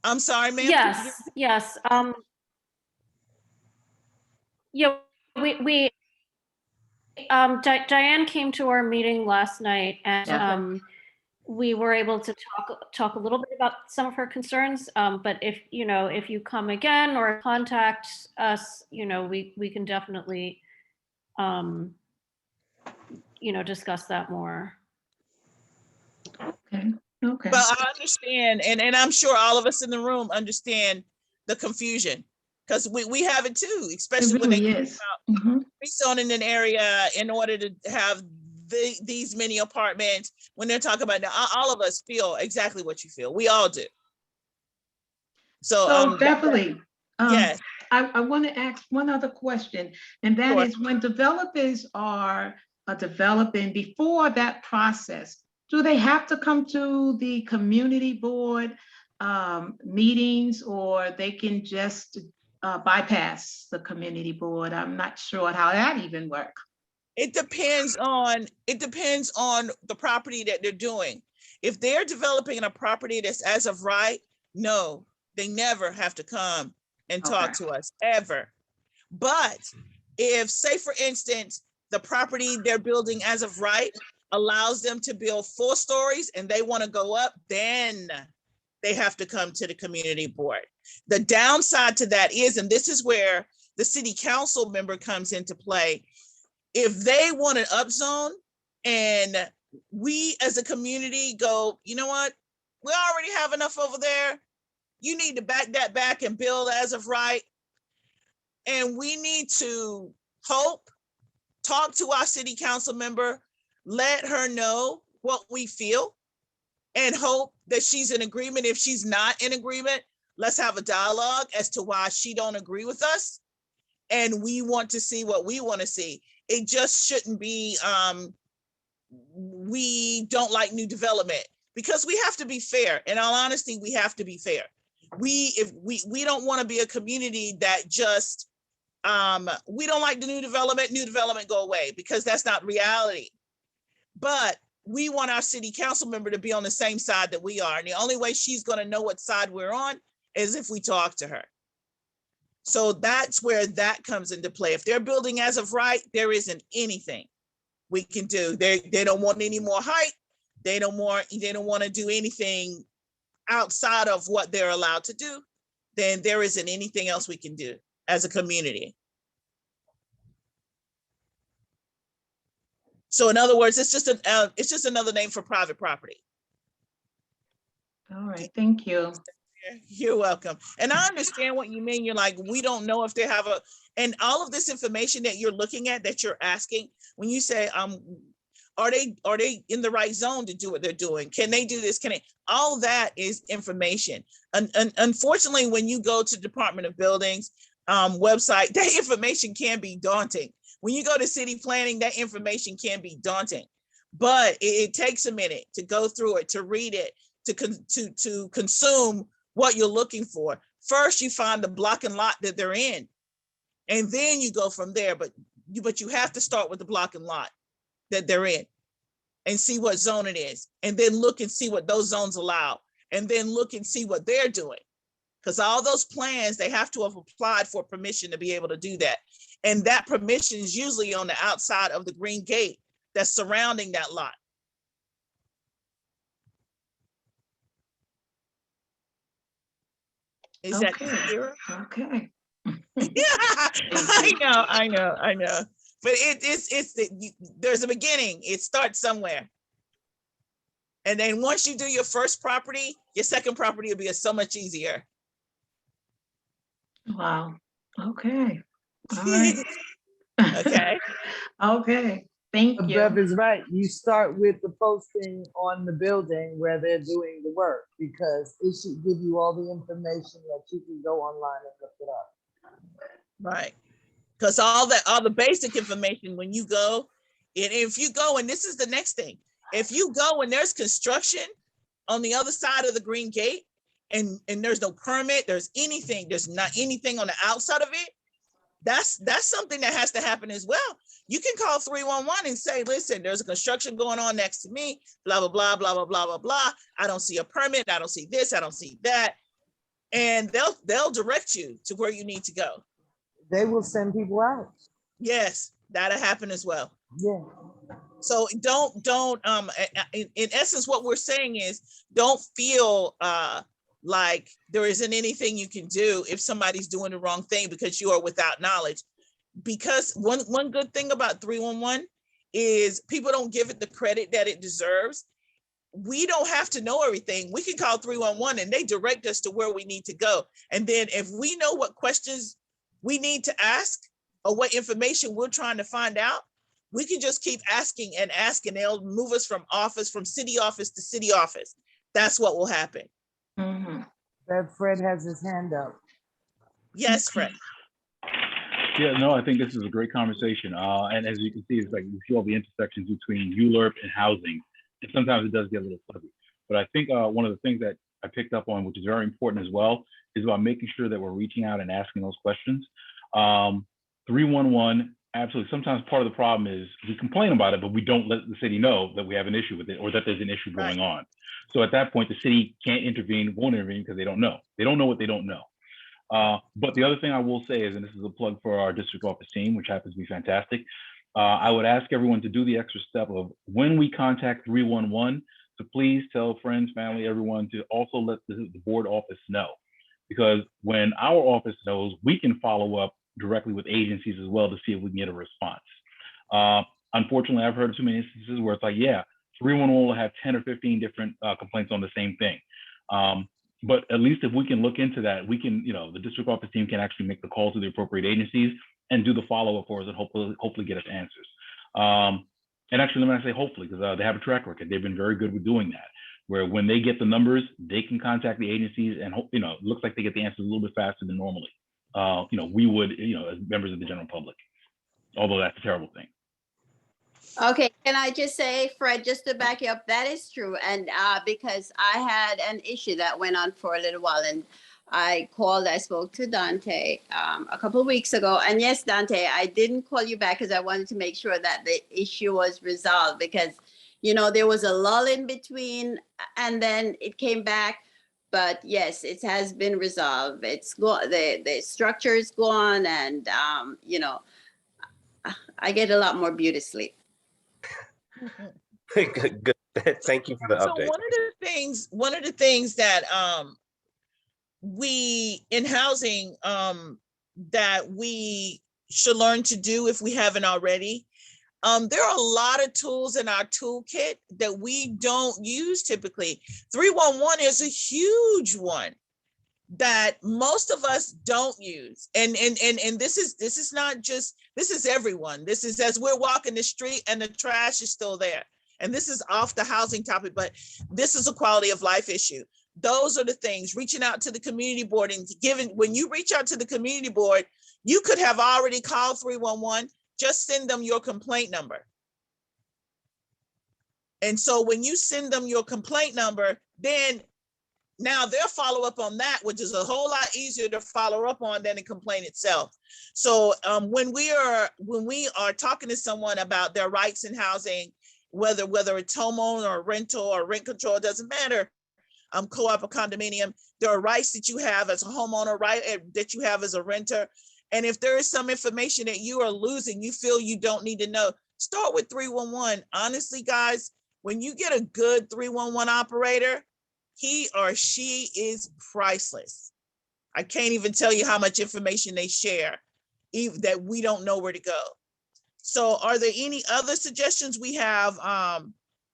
Speaker 1: I'm sorry, ma'am.
Speaker 11: Yes, yes. Yeah, Diane came to our meeting last night, and we were able to talk a little bit about some of her concerns. But if you come again or contact us, we can definitely discuss that more.
Speaker 9: Okay. Okay.
Speaker 1: But I understand, and I'm sure all of us in the room understand the confusion, because we have it too, especially when they talk about rezoning an area in order to have these many apartments. When they're talking about that, all of us feel exactly what you feel. We all do. So
Speaker 9: Beverly,
Speaker 1: yes,
Speaker 9: I want to ask one other question, and that is when developers are developing, before that process, do they have to come to the community board meetings, or they can just bypass the community board? I'm not sure how that even works.
Speaker 1: It depends on the property that they're doing. If they're developing a property that's as of right, no, they never have to come and talk to us ever. But if, say for instance, the property they're building as of right allows them to build 4 stories and they want to go up, then they have to come to the community board. The downside to that is, and this is where the city council member comes into play, if they want an upzone and we as a community go, you know what, we already have enough over there, you need to back that back and build as of right, and we need to talk to our city council member, let her know what we feel, and hope that she's in agreement. If she's not in agreement, let's have a dialogue as to why she don't agree with us. And we want to see what we want to see. It just shouldn't be, we don't like new development, because we have to be fair. In all honesty, we have to be fair. We don't want to be a community that just, we don't like the new development go away, because that's not reality. But we want our city council member to be on the same side that we are. And the only way she's going to know what side we're on is if we talk to her. So that's where that comes into play. If they're building as of right, there isn't anything we can do. They don't want any more height. They don't want to do anything outside of what they're allowed to do. Then there isn't anything else we can do as a community. So in other words, it's just another name for private property.
Speaker 9: All right, thank you.
Speaker 1: You're welcome. And I understand what you mean. You're like, we don't know if they have and all of this information that you're looking at, that you're asking, when you say, are they in the right zone to do what they're doing? Can they do this? All that is information. And unfortunately, when you go to Department of Buildings website, that information can be daunting. When you go to city planning, that information can be daunting, but it takes a minute to go through it, to read it, to consume what you're looking for. First, you find the block and lot that they're in, and then you go from there. But you have to start with the block and lot that they're in and see what zone it is, and then look and see what those zones allow, and then look and see what they're doing. Because all those plans, they have to have applied for permission to be able to do that. And that permission is usually on the outside of the green gate that's surrounding that lot. Is that clear?
Speaker 9: Okay.
Speaker 1: Yeah, I know. But there's a beginning. It starts somewhere. And then once you do your first property, your second property will be so much easier.
Speaker 9: Wow. Okay. All right.
Speaker 1: Okay.
Speaker 9: Okay. Thank you.
Speaker 5: Bev is right. You start with the posting on the building where they're doing the work, because it should give you all the information that you can go online and look it up.
Speaker 1: Right. Because all the basic information, when you go, and if you go, and this is the next thing, if you go and there's construction on the other side of the green gate, and there's no permit, there's not anything on the outside of it, that's something that has to happen as well. You can call 311 and say, listen, there's a construction going on next to me, blah, blah, blah, blah, blah, blah, blah, blah. I don't see a permit. I don't see this. I don't see that. And they'll direct you to where you need to go.
Speaker 5: They will send people out.
Speaker 1: Yes, that'll happen as well.
Speaker 5: Yeah.
Speaker 1: So don't, in essence, what we're saying is, don't feel like there isn't anything you can do if somebody's doing the wrong thing because you are without knowledge. Because one good thing about 311 is people don't give it the credit that it deserves. We don't have to know everything. We can call 311 and they direct us to where we need to go. And then if we know what questions we need to ask or what information we're trying to find out, we can just keep asking and asking. They'll move us from city office to city office. That's what will happen.
Speaker 9: Mm-hmm.
Speaker 5: That Fred has his hand up.
Speaker 1: Yes, Fred.
Speaker 4: Yeah, no, I think this is a great conversation. And as you can see, it's like you see all the intersections between ULURP and housing. And sometimes it does get a little fuzzy. But I think one of the things that I picked up on, which is very important as well, is about making sure that we're reaching out and asking those questions. 311, absolutely. Sometimes part of the problem is we complain about it, but we don't let the city know that we have an issue with it or that there's an issue going on. So at that point, the city can't intervene, won't intervene because they don't know. They don't know what they don't know. But the other thing I will say is, and this is a plug for our district office team, which happens to be fantastic. I would ask everyone to do the extra step of when we contact 311, to please tell friends, family, everyone to also let the board office know. Because when our office knows, we can follow up directly with agencies as well to see if we can get a response. Unfortunately, I've heard of too many instances where it's like, yeah, 311 will have 10 or 15 different complaints on the same thing. But at least if we can look into that, we can, the district office team can actually make the calls to the appropriate agencies and do the follow-up for us and hopefully get us answers. And actually, let me not say hopefully, because they have a track record. They've been very good with doing that, where when they get the numbers, they can contact the agencies and hope, it looks like they get the answers a little bit faster than normally. We would, as members of the general public, although that's a terrible thing.
Speaker 6: Okay, can I just say, Fred, just to back you up, that is true. And because I had an issue that went on for a little while, and I spoke to Dante a couple of weeks ago. And yes, Dante, I didn't call you back because I wanted to make sure that the issue was resolved, because, there was a lull in between and then it came back. But yes, it has been resolved. It's the structure is gone, and I get a lot more beauty sleep.
Speaker 3: Good. Thank you for the
Speaker 1: So
Speaker 3: update.
Speaker 1: one of the things that we in housing that we should learn to do if we haven't already, there are a lot of tools in our toolkit that we don't use typically. 311 is a huge one that most of us don't use. And this is not just, this is everyone. This is as we're walking the street and the trash is still there. And this is off the housing topic, but this is a quality of life issue. Those are the things, reaching out to the community board, and when you reach out to the community board, you could have already called 311, just send them your complaint number. And so when you send them your complaint number, then now they'll follow up on that, which is a whole lot easier to follow up on than the complaint itself. So when we are talking to someone about their rights in housing, whether it's homeowner or rental or rent control, it doesn't matter. Co-op or condominium, there are rights that you have as a homeowner, right, that you have as a renter. And if there is some information that you are losing, you feel you don't need to know, start with 311. Honestly, guys, when you get a good 311 operator, he or she is priceless. I can't even tell you how much information they share, even that we don't know where to go. So are there any other suggestions? We have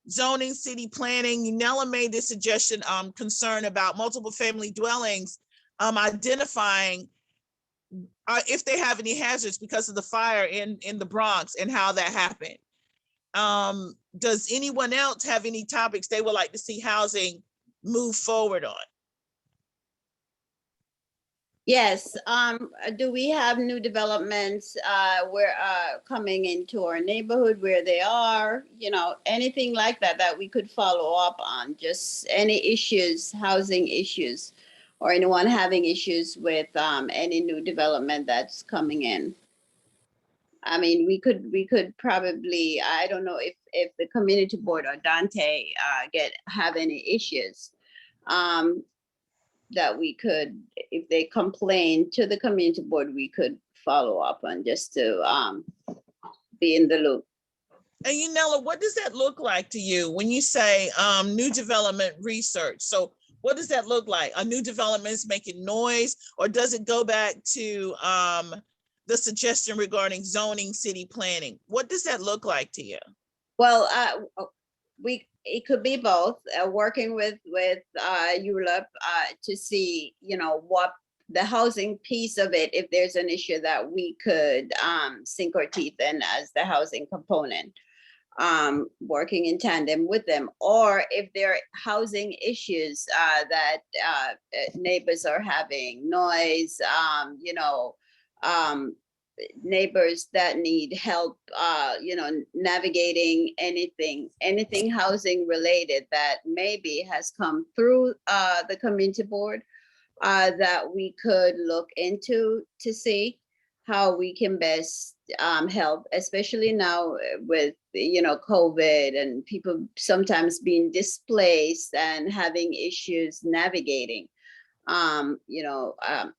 Speaker 1: zoning, city planning. Nella made this suggestion, concern about multiple family dwellings, identifying if they have any hazards because of the fire in the Bronx and how that happened. Does anyone else have any topics they would like to see housing move forward on?
Speaker 6: Yes. Do we have new developments where coming into our neighborhood, where they are, anything like that we could follow up on? Just any issues, housing issues, or anyone having issues with any new development that's coming in? I mean, we could probably, I don't know if the community board or Dante have any issues that we could, if they complain to the community board, we could follow up on, just to be in the loop.
Speaker 1: And Nella, what does that look like to you when you say new development research? So what does that look like? A new development is making noise, or does it go back to the suggestion regarding zoning, city planning? What does that look like to you? Well,
Speaker 6: it could be both. Working with ULEP to see, what the housing piece of it, if there's an issue that we could sink our teeth in as the housing component, working in tandem with them. Or if there are housing issues that neighbors are having, noise, neighbors that need help, navigating anything housing related that maybe has come through the community board, that we could look into to see how we can best help, especially now with COVID and people sometimes being displaced and having issues navigating.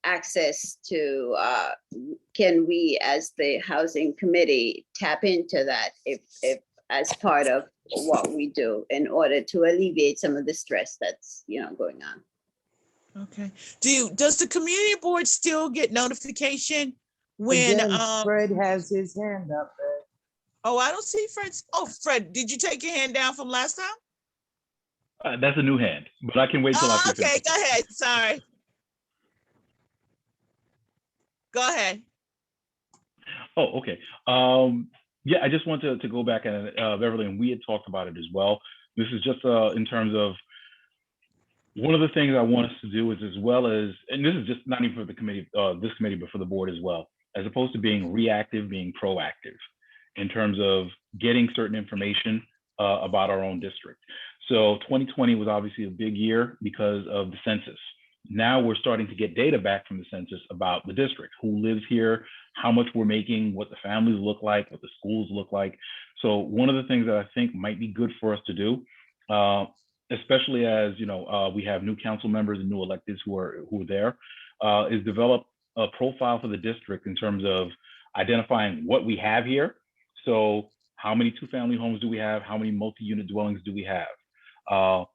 Speaker 6: Access to, can we as the housing committee tap into that if as part of what we do in order to alleviate some of the stress that's, going on.
Speaker 1: Okay. Does the community board still get notification when,
Speaker 5: Again, Fred has his hand up.
Speaker 1: oh, I don't see Fred's, oh, Fred, did you take your hand down from last time?
Speaker 4: That's a new hand, but I can wait till
Speaker 1: Oh,
Speaker 4: after.
Speaker 1: okay, go ahead, sorry. Go ahead.
Speaker 4: Oh, okay. Yeah, I just want to go back and Beverly, and we had talked about it as well. This is just in terms of one of the things I want us to do is, as well as, and this is just not even for the committee, this committee, but for the board as well, as opposed to being reactive, being proactive in terms of getting certain information about our own district. So 2020 was obviously a big year because of the census. Now we're starting to get data back from the census about the district, who lives here, how much we're making, what the families look like, what the schools look like. So one of the things that I think might be good for us to do, especially as we have new council members and new electeds who are there, is develop a profile for the district in terms of identifying what we have here. So how many two-family homes do we have? How many multi-unit dwellings do we have? How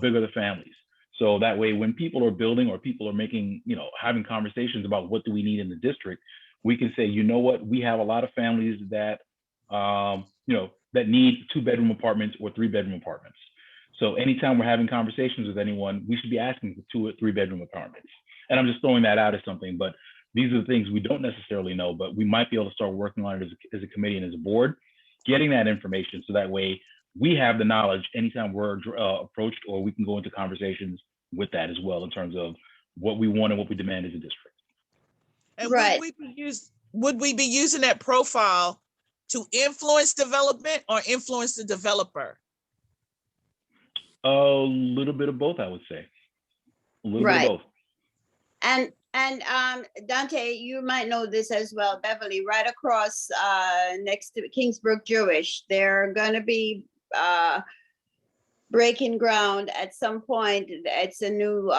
Speaker 4: big are the families? So that way, when people are building or people are making, having conversations about what do we need in the district, we can say, you know what, we have a lot of families that, that need 2-bedroom apartments or 3-bedroom apartments. So anytime we're having conversations with anyone, we should be asking for 2 or 3-bedroom apartments. And I'm just throwing that out as something, but these are the things we don't necessarily know, but we might be able to start working on it as a committee and as a board, getting that information so that way we have the knowledge anytime we're approached, or we can go into conversations with that as well in terms of what we want and what we demand as a district.
Speaker 1: And
Speaker 6: Right.
Speaker 1: would we be using that profile to influence development or influence the developer?
Speaker 4: A little bit of both, I would say. A little bit of both.
Speaker 6: And Dante, you might know this as well, Beverly, right across next to Kingsbrook Jewish, they're going to be breaking ground at some point. It's a new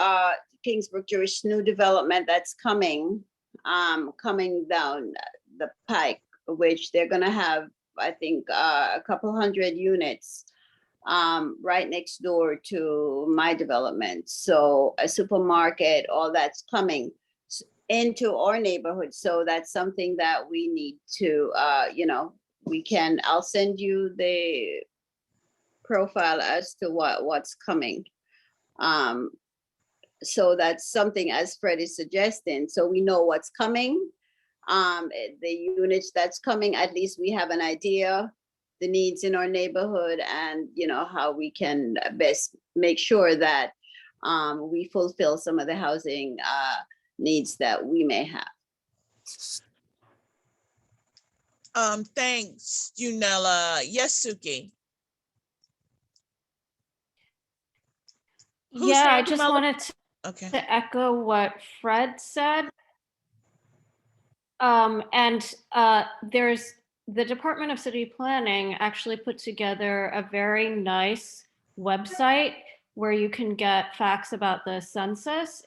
Speaker 6: Kingsbrook Jewish new development that's coming down the pike, which they're going to have, I think, a couple hundred units right next door to my development. So a supermarket, all that's coming into our neighborhood. So that's something that we need to, I'll send you the profile as to what's coming. So that's something, as Fred is suggesting, so we know what's coming. The units that's coming, at least we have an idea, the needs in our neighborhood, and how we can best make sure that we fulfill some of the housing needs that we may have.
Speaker 1: Thanks, Junella. Yes, Suki. Who's
Speaker 11: Yeah, I
Speaker 1: hand
Speaker 11: just
Speaker 1: developed?
Speaker 11: wanted to echo what Fred said. And there's the Department of City Planning actually put together a very nice website where you can get facts about the census.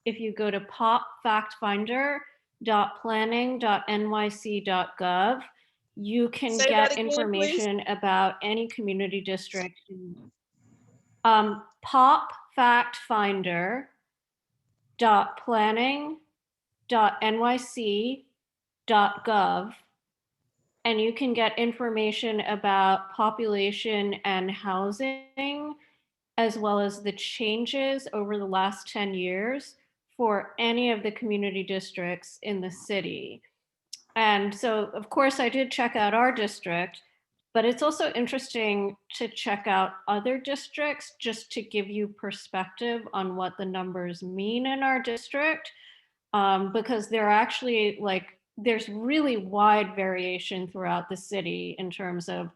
Speaker 11: If you go to popfactfinder.planning.nyc.gov, you can get information about any community district. popfactfinder.planning.nyc.gov, and you can get information about population and housing, as well as the changes over the last 10 years for any of the community districts in the city. And so, of course, I did check out our district, but it's also interesting to check out other districts just to give you perspective on what the numbers mean in our district, because they're actually there's really wide variation throughout the city in terms of,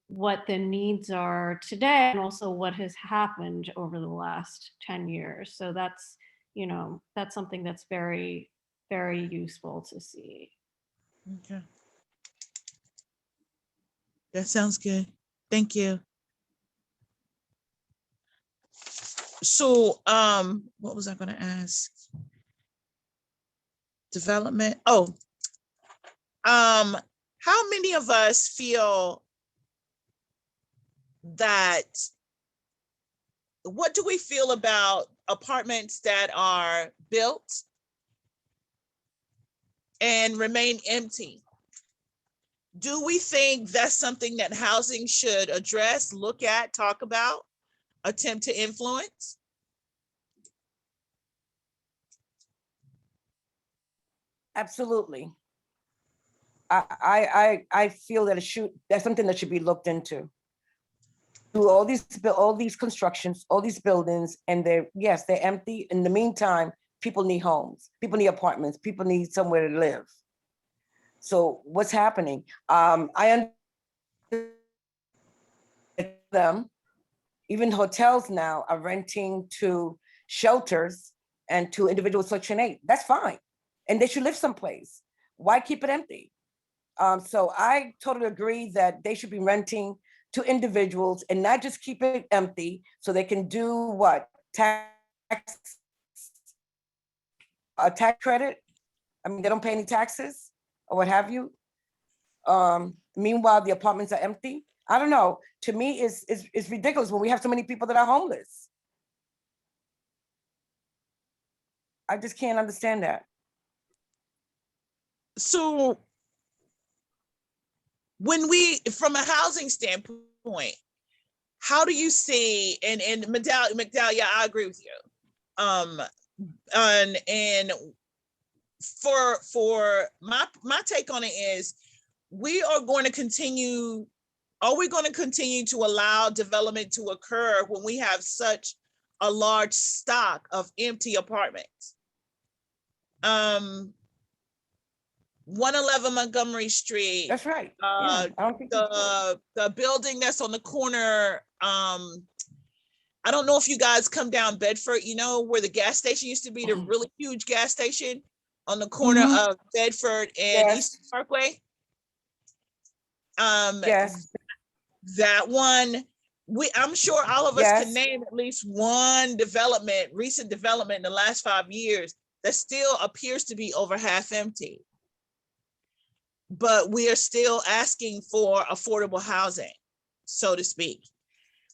Speaker 11: what the needs are today and also what has happened over the last 10 years. So that's, that's something that's very, very useful to see.
Speaker 1: Okay. That sounds good. Thank you. So, what was I going to ask? Development. Oh, how many of us feel that, what do we feel about apartments that are built and remain empty? Do we think that's something that housing should address, look at, talk about, attempt to influence?
Speaker 10: Absolutely. I feel that that's something that should be looked into. Do all these constructions, all these buildings, and they're empty. In the meantime, people need homes, people need apartments, people need somewhere to live. So what's happening? I understand them. Even hotels now are renting to shelters and to individual Section 8. That's fine, and they should live someplace. Why keep it empty? So I totally agree that they should be renting to individuals and not just keep it empty so they can do what? A tax credit? I mean, they don't pay any taxes or what have you. Meanwhile, the apartments are empty. I don't know. To me, it's ridiculous when we have so many people that are homeless. I just can't understand that.
Speaker 1: So when we, from a housing standpoint, how do you see, and McDowell, yeah, I agree with you. And for my take on it is, are we going to continue to allow development to occur when we have such a large stock of empty apartments? 111 Montgomery Street.
Speaker 10: That's right. I don't think
Speaker 1: the building that's on the corner. I don't know if you guys come down Bedford, you know, where the gas station used to be, the really huge gas station on the corner of Bedford and East Parkway.
Speaker 10: Yes.
Speaker 1: That one, I'm sure all of us can name at least one recent development in the last 5 years that still appears to be over half empty. But we are still asking for affordable housing, so to speak.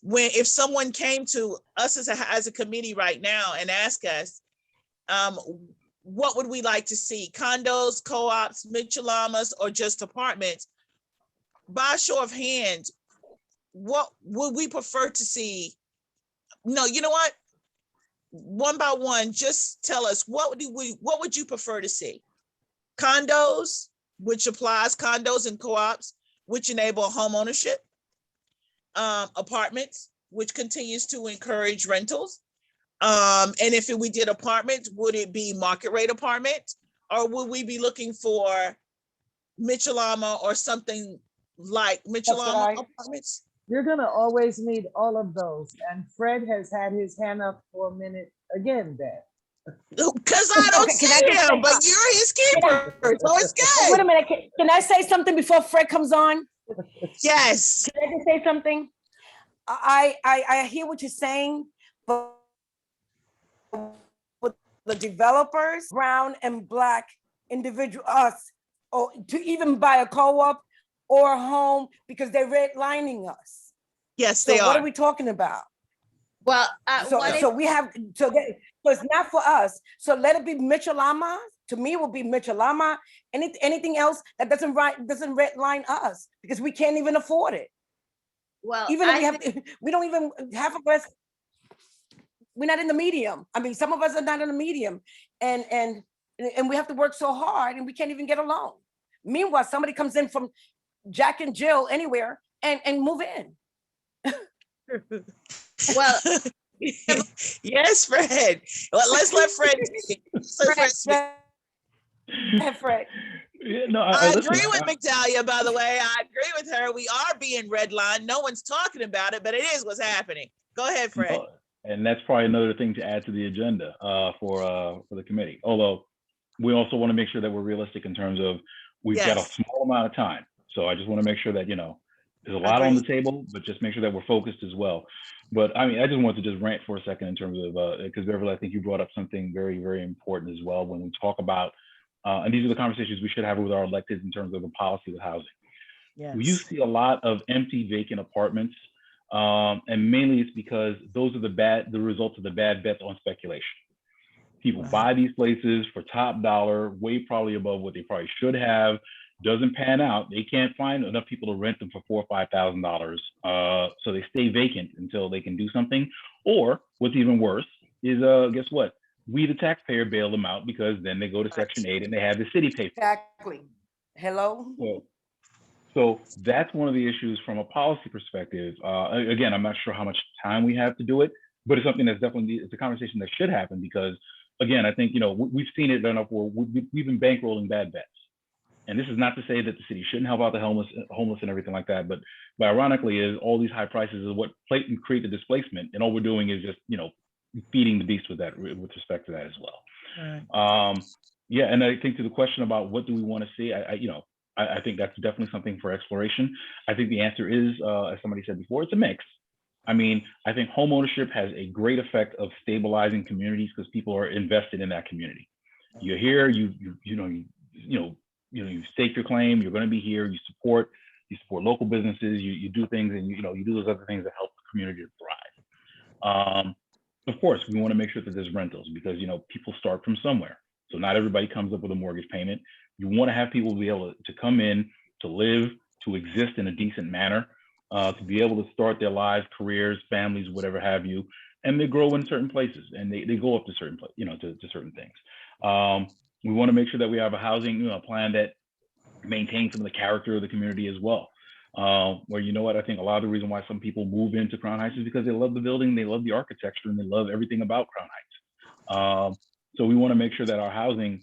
Speaker 1: If someone came to us as a committee right now and asked us, what would we like to see? Condos, co-ops, Mitchell-Lamas, or just apartments? By a show of hands, what would we prefer to see? No, you know what? One by one, just tell us, what would you prefer to see? Condos, which applies condos and co-ops, which enable home ownership. Apartments, which continues to encourage rentals. And if we did apartments, would it be market rate apartments, or would we be looking for Mitchell-Lama or something like Mitchell-Lama apartments?
Speaker 5: You're gonna always need all of those. And Fred has had his hand up for a minute again, Dad.
Speaker 1: Because I don't see him, but you're his keeper, so it's good.
Speaker 10: Wait a minute, can I say something before Fred comes on?
Speaker 1: Yes.
Speaker 10: Can I just say something? I hear what you're saying, but with the developers, brown and black individual, us, or to even buy a co-op or a home, because they're redlining us.
Speaker 1: Yes,
Speaker 10: so
Speaker 1: they are.
Speaker 10: What are we talking about?
Speaker 6: Well,
Speaker 10: so we have so it's not for us. So let it be Mitchell-Lama. To me, it will be Mitchell-Lama. Anything else that doesn't redline us, because we can't even afford it.
Speaker 6: Well,
Speaker 10: even if we don't even, half of us, we're not in the medium. I mean, some of us are not in the medium, and we have to work so hard, and we can't even get a loan. Meanwhile, somebody comes in from Jack and Jill anywhere and move in.
Speaker 6: Well,
Speaker 1: yes, Fred. Well, let's let Fred speak.
Speaker 10: Fred.
Speaker 4: Yeah, no,
Speaker 1: I agree with McDowell, by the way. I agree with her. We are being redlined. No one's talking about it, but it is what's happening. Go ahead, Fred.
Speaker 4: And that's probably another thing to add to the agenda for the committee. Although we also want to make sure that we're realistic in terms of we've got a small amount of time. So I just want to make sure that, you know, there's a lot on the table, but just make sure that we're focused as well. But I mean, I just wanted to just rant for a second in terms of, because Beverly, I think you brought up something very, very important as well when we talk about, and these are the conversations we should have with our electeds in terms of the policy of housing. You
Speaker 1: Yes.
Speaker 4: see a lot of empty vacant apartments. And mainly it's because those are the results of the bad bets on speculation. People
Speaker 1: Right.
Speaker 4: buy these places for top dollar, way probably above what they probably should have. Doesn't pan out. They can't find enough people to rent them for $4,000 or $5,000. So they stay vacant until they can do something. Or what's even worse is, guess what? We, the taxpayer, bail them out because then they go to Section 8 and they have the city pay for it.
Speaker 10: Exactly. Hello?
Speaker 4: So that's one of the issues from a policy perspective. Again, I'm not sure how much time we have to do it, but it's something that's definitely, it's a conversation that should happen because, again, I think, we've seen it enough where we've been bankrolling bad bets. And this is not to say that the city shouldn't help out the homeless and everything like that, but ironically is all these high prices is what create the displacement. And all we're doing is just, feeding the beast with that, with respect to that as well.
Speaker 1: Right.
Speaker 4: Yeah, and I think to the question about what do we want to see, I think that's definitely something for exploration. I think the answer is, as somebody said before, it's a mix. I mean, I think homeownership has a great effect of stabilizing communities because people are invested in that community. You're here, you stake your claim, you're going to be here, you support local businesses, you do things, and you do those other things that help the community to thrive. Of course, we want to make sure that there's rentals because people start from somewhere. So not everybody comes up with a mortgage payment. You want to have people be able to come in, to live, to exist in a decent manner, to be able to start their lives, careers, families, whatever have you, and they grow in certain places and they go up to certain to certain things. We want to make sure that we have a housing plan that maintains some of the character of the community as well. Where I think a lot of the reason why some people move into Crown Heights is because they love the building, they love the architecture, and they love everything about Crown Heights. So we want to make sure that our housing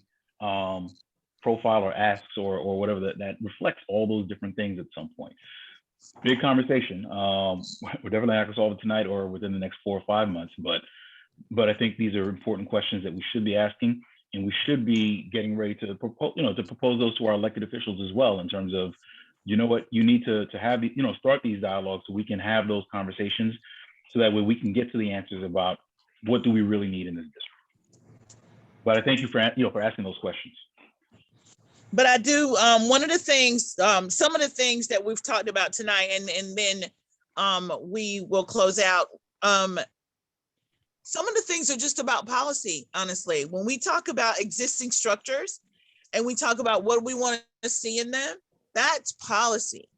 Speaker 4: profile or asks or whatever that reflects all those different things at some point. Big conversation. We're definitely not going to solve it tonight or within the next 4 or 5 months, but I think these are important questions that we should be asking, and we should be getting ready to propose, to propose those to our elected officials as well in terms of, what you need to have, start these dialogues so we can have those conversations, so that way we can get to the answers about what do we really need in this district. But I thank you for asking those questions.
Speaker 1: But I do, one of the things, some of the things that we've talked about tonight, and then we will close out. Some of the things are just about policy, honestly. When we talk about existing structures and we talk about what we want to see in them, that's policy.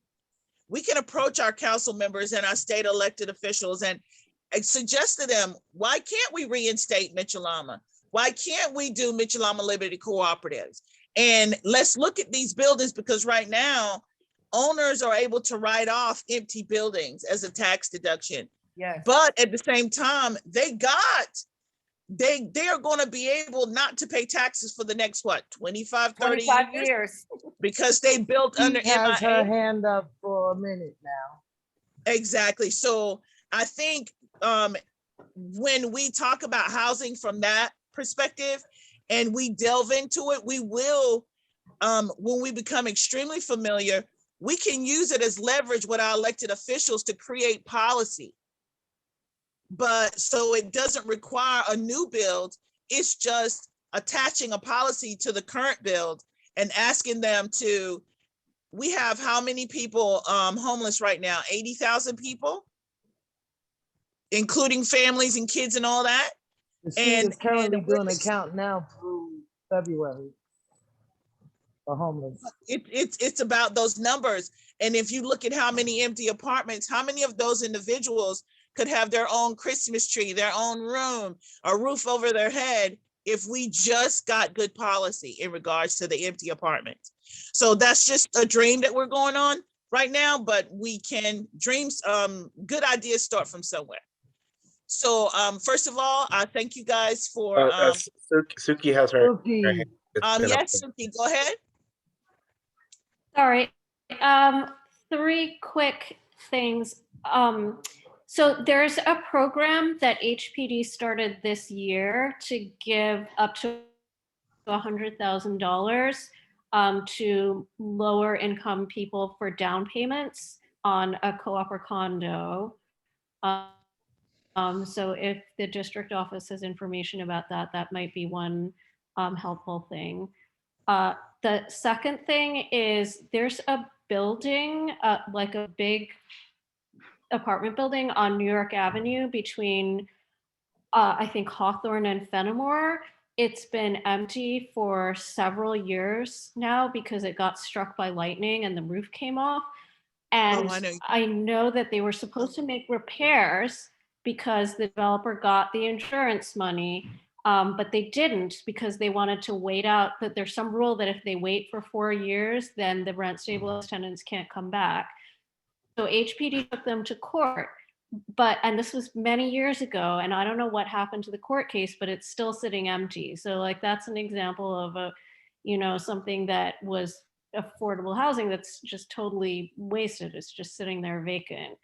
Speaker 1: We can approach our council members and our state elected officials and suggest to them, why can't we reinstate Mitchell-Lama? Why can't we do Mitchell-Lama Liberty Cooperatives? And let's look at these buildings, because right now, owners are able to write off empty buildings as a tax deduction.
Speaker 10: Yes.
Speaker 1: But at the same time, they are going to be able not to pay taxes for the next, 25, 30
Speaker 10: years.
Speaker 1: Because they built under
Speaker 5: She has
Speaker 1: MIA.
Speaker 5: her hand up for a minute now.
Speaker 1: Exactly. So I think when we talk about housing from that perspective and we delve into it, we will, when we become extremely familiar, we can use it as leverage with our elected officials to create policy. But so it doesn't require a new build. It's just attaching a policy to the current build and asking them to, we have how many people homeless right now? 80,000 people, including families and kids and all that.
Speaker 5: The city is currently doing a count now through February for homeless.
Speaker 1: It's about those numbers. And if you look at how many empty apartments, how many of those individuals could have their own Christmas tree, their own room, a roof over their head, if we just got good policy in regards to the empty apartments. So that's just a dream that we're going on right now, but we can dreams, good ideas start from somewhere. So first of all, I thank you guys for
Speaker 3: Suki has her hand.
Speaker 1: Yes, Suki, go ahead.
Speaker 11: Sorry. 3 quick things. So there's a program that HPD started this year to give up to $100,000 to lower income people for down payments on a co-op or condo. So if the district office has information about that, that might be one helpful thing. The second thing is there's a building, like a big apartment building on New York Avenue between, I think, Hawthorne and Fenimore. It's been empty for several years now because it got struck by lightning and the roof came off. And I know that they were supposed to make repairs because the developer got the insurance money, but they didn't because they wanted to wait out, that there's some rule that if they wait for 4 years, then the rent stabilized tenants can't come back. So HPD took them to court, and this was many years ago, and I don't know what happened to the court case, but it's still sitting empty. So like, that's an example of a, something that was affordable housing that's just totally wasted. It's just sitting there vacant.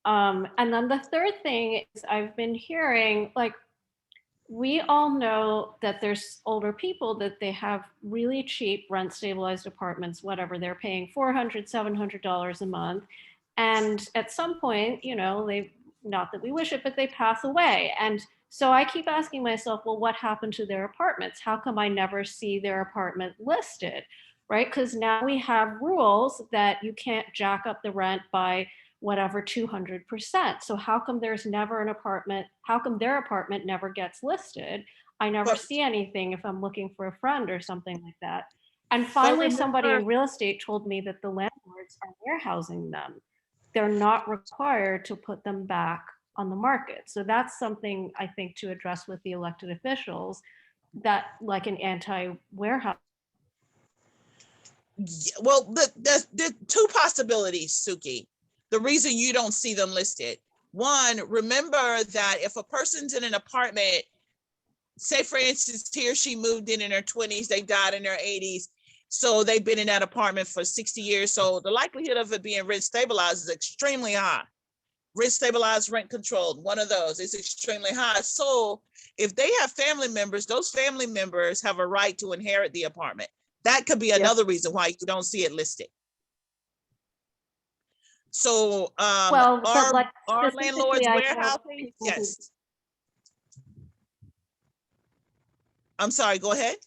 Speaker 11: And then the third thing is, I've been hearing, like, we all know that there's older people that they have really cheap rent stabilized apartments, whatever, they're paying $400, $700 a month. And at some point, they, not that we wish it, but they pass away. And so I keep asking myself, well, what happened to their apartments? How come I never see their apartment listed, right? Because now we have rules that you can't jack up the rent by whatever 200%. So how come there's never an apartment? How come their apartment never gets listed? I never see anything if I'm looking for a friend or something like that. And finally, somebody in real estate told me that the landlords are warehousing them. They're not required to put them back on the market. So that's something I think to address with the elected officials, that like an anti-warehouse.
Speaker 1: Well, the two possibilities, Suki. The reason you don't see them listed. One, remember that if a person's in an apartment, say for instance, he or she moved in their 20s, they died in their 80s. So they've been in that apartment for 60 years. So the likelihood of it being rent stabilized is extremely high. Rent stabilized, rent controlled, one of those is extremely high. So if they have family members, those family members have a right to inherit the apartment. That could be another reason why you don't see it listed. So
Speaker 11: well,
Speaker 1: our landlords warehousing, yes. I'm sorry, go ahead.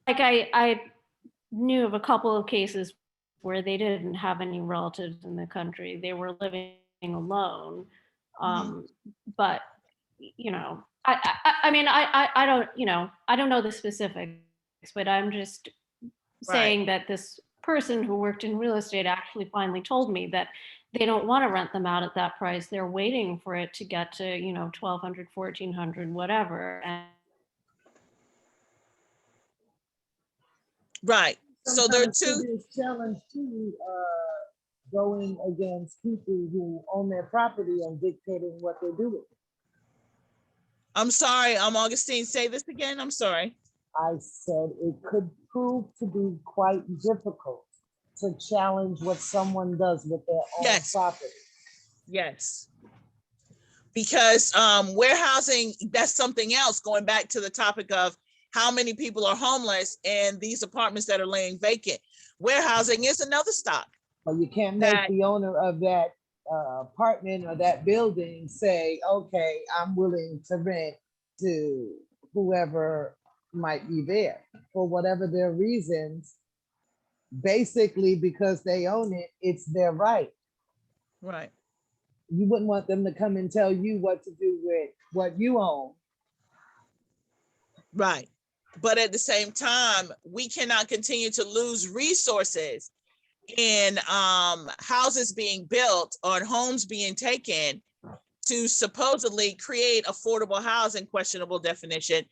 Speaker 11: Like I knew of a couple of cases where they didn't have any relatives in the country. They were living alone. But, I mean, I don't, I don't know the specifics, but I'm just saying that this person who worked in real estate actually finally told me that they don't want to rent them out at that price. They're waiting for it to get to, $1,200, $1,400, whatever. And
Speaker 1: right. So there are two
Speaker 5: challenge to going against people who own their property and dictating what they do with it.
Speaker 1: I'm sorry, Augustine, say this again. I'm sorry.
Speaker 5: I said it could prove to be quite difficult to challenge what someone does with their own property.
Speaker 1: Yes. Because warehousing, that's something else, going back to the topic of how many people are homeless and these apartments that are laying vacant. Warehousing is another stock.
Speaker 5: But you can't make the owner of that apartment or that building say, okay, I'm willing to rent to whoever might be there for whatever their reasons. Basically, because they own it, it's their right.
Speaker 1: Right.
Speaker 5: You wouldn't want them to come and tell you what to do with what you own.
Speaker 1: Right. But at the same time, we cannot continue to lose resources in houses being built or homes being taken to supposedly create affordable housing, questionable definition,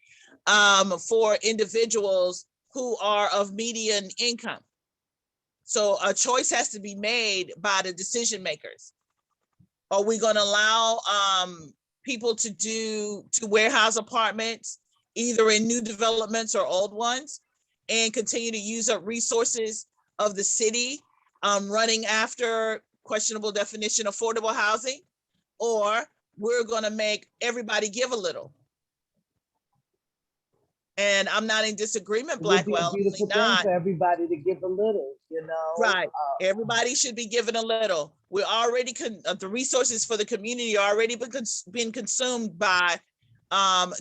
Speaker 1: for individuals who are of median income. So a choice has to be made by the decision makers. Are we going to allow people to warehouse apartments, either in new developments or old ones, and continue to use up resources of the city, running after questionable definition affordable housing? Or we're going to make everybody give a little? And I'm not in disagreement, Blackwell.
Speaker 5: It would be a beautiful thing for everybody to give a little,
Speaker 1: Right. Everybody should be given a little. We're already, the resources for the community are already been consumed by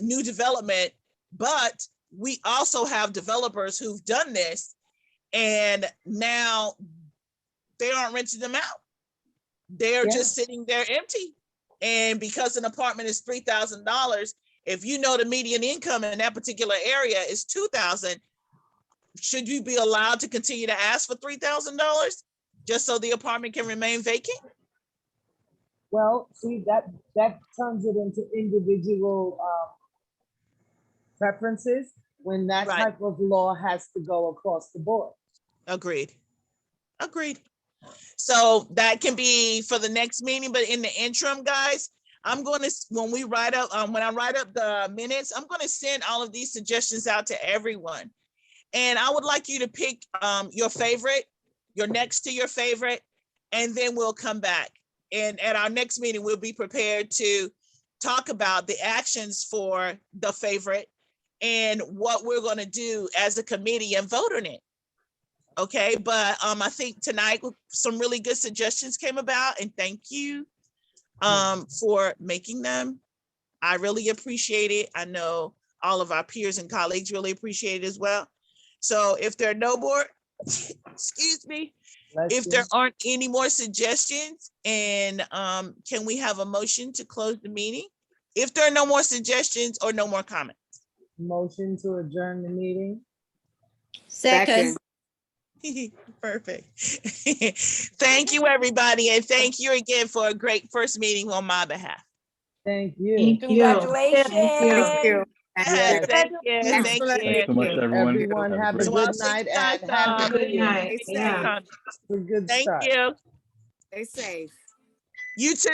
Speaker 1: new development, but we also have developers who've done this And now they aren't renting them out. They're just sitting there empty. And because an apartment is $3,000, if you know the median income in that particular area is $2,000, should you be allowed to continue to ask for $3,000 just so the apartment can remain vacant?
Speaker 5: Well, see, that turns it into individual preferences when that
Speaker 1: Right.
Speaker 5: type of law has to go across the board.
Speaker 1: Agreed. Agreed. So that can be for the next meeting, but in the interim, guys, I'm going to, when we write up, when I write up the minutes, I'm going to send all of these suggestions out to everyone. And I would like you to pick your favorite, your next to your favorite, and then we'll come back. And at our next meeting, we'll be prepared to talk about the actions for the favorite and what we're going to do as a committee and vote on it. Okay, but I think tonight some really good suggestions came about, and thank you for making them. I really appreciate it. I know all of our peers and colleagues really appreciate it as well. So if there are no more, excuse me, if there aren't any more suggestions, and can we have a motion to close the meeting? If there are no more suggestions or no more comments.
Speaker 5: Motion to adjourn the meeting.
Speaker 6: Second.
Speaker 1: Perfect. Thank you, everybody, and thank you again for a great first meeting on my behalf.
Speaker 5: Thank you.
Speaker 9: Thank you.
Speaker 10: Congratulations.
Speaker 7: Thank you.
Speaker 1: Yes, thank you. Thank
Speaker 7: Excellent.
Speaker 1: you.
Speaker 4: Thanks so much, everyone.
Speaker 5: Everyone have a
Speaker 1: So I'll
Speaker 5: good
Speaker 1: see you
Speaker 5: night
Speaker 1: guys,
Speaker 5: and happy
Speaker 9: Good
Speaker 5: New Year.
Speaker 9: night.
Speaker 7: Stay
Speaker 9: Yeah.
Speaker 7: safe.
Speaker 5: It's a good
Speaker 1: Thank
Speaker 5: start.
Speaker 1: you.
Speaker 7: Stay safe.
Speaker 1: You too.